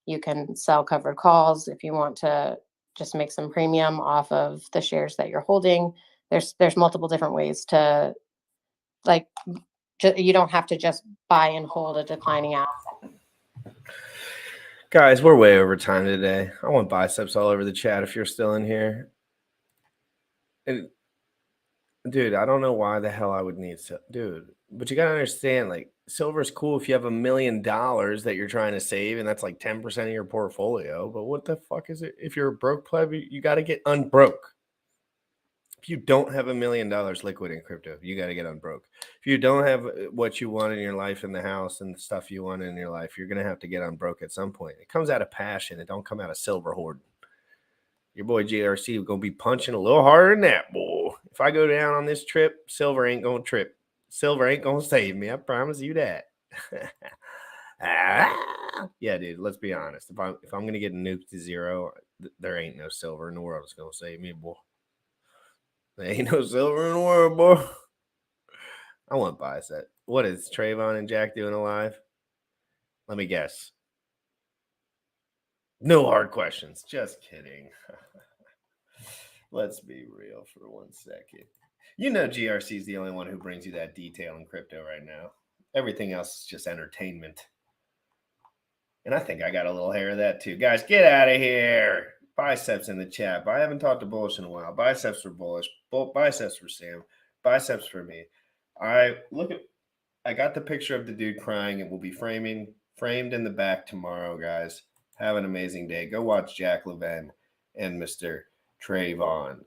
you can sell covered calls. If you want to just make some premium off of the shares that you're holding, there's multiple different ways to, like, you don't have to just buy and hold a declining asset. Guys, we're way over time today. I want biceps all over the chat if you're still in here. Dude, I don't know why the hell I would need to. Dude, but you got to understand, like, silver is cool if you have $1 million that you're trying to save, and that's like 10% of your portfolio. But what the fuck is it? If you're a broke pleb, you got to get unbroke. If you don't have $1 million liquid in crypto, you got to get unbroke. If you don't have what you want in your life, in the house and the stuff you want in your life, you're going to have to get unbroke at some point. It comes out of passion. It don't come out of silver hoarding. Your boy GRC is going to be punching a little harder than that, boy. If I go down on this trip, silver ain't going to trip. Silver ain't going to save me. I promise you that. Yeah, dude, let's be honest. If I'm going to get nuked to zero, there ain't no silver in the world that's going to save me, boy. There ain't no silver in the world, boy. I want bicep. What is Trayvon and Jack doing alive? Let me guess. No hard questions. Just kidding. Let's be real for 1 second. You know GRC is the only one who brings you that detail in crypto right now. Everything else is just entertainment. And I think I got a little hair of that too. Guys, get out of here. Biceps in the chat. I haven't talked to Bullish in a while. Biceps for Bullish. Biceps for Sam. Biceps for me. I got the picture of the dude crying. It will be framed in the back tomorrow, guys. Have an amazing day. Go watch Jack Levin and Mr. Trayvon.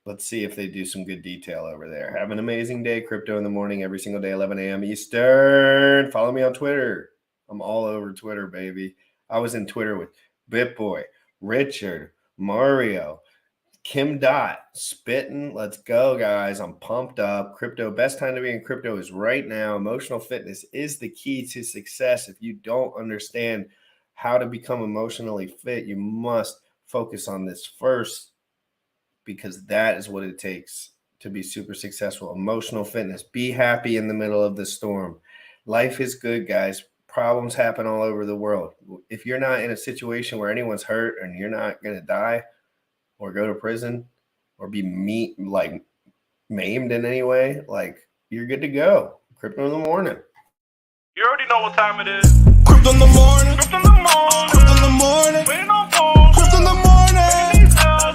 Let's see if they do some good detail over there. Have an amazing day. Crypto in the morning, every single day, 11 a.m. Eastern. Follow me on Twitter. I'm all over Twitter, baby. I was in Twitter with BitBoy, Richard, Mario, Kim Dot, spitting. Let's go, guys. I'm pumped up. Crypto, best time to be in crypto is right now. Emotional fitness is the key to success. If you don't understand how to become emotionally fit, you must focus on this first, because that is what it takes to be super successful. Emotional fitness. Be happy in the middle of the storm. Life is good, guys. Problems happen all over the world. If you're not in a situation where anyone's hurt and you're not going to die or go to prison or be maimed in any way, you're good to go. Crypto in the morning. You already know what time it is. Crypto in the morning. Crypto in the morning. Crypto in the morning. Waiting on phone. Crypto in the morning.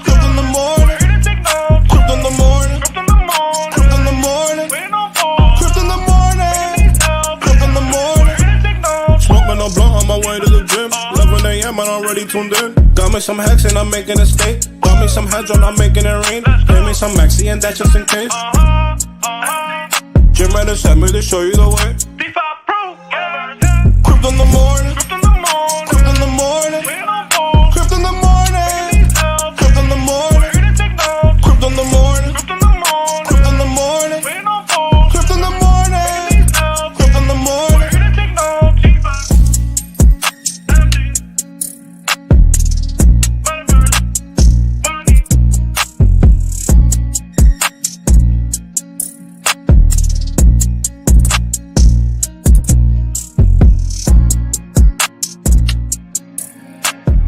Crypto in the morning. Ready to take notes. Crypto in the morning. Crypto in the morning. Crypto in the morning. Waiting on phone. Crypto in the morning. Crypto in the morning. Ready to take notes. Smoking a blunt on my way to the gym. 11 a.m. and I'm already tuned in. Got me some hacks and I'm making a stake. Got me some hedge and I'm making it rain. Pay me some maxi and that just in case. Jim ready to send me to show you the way. Defi Pro. Crypto in the morning.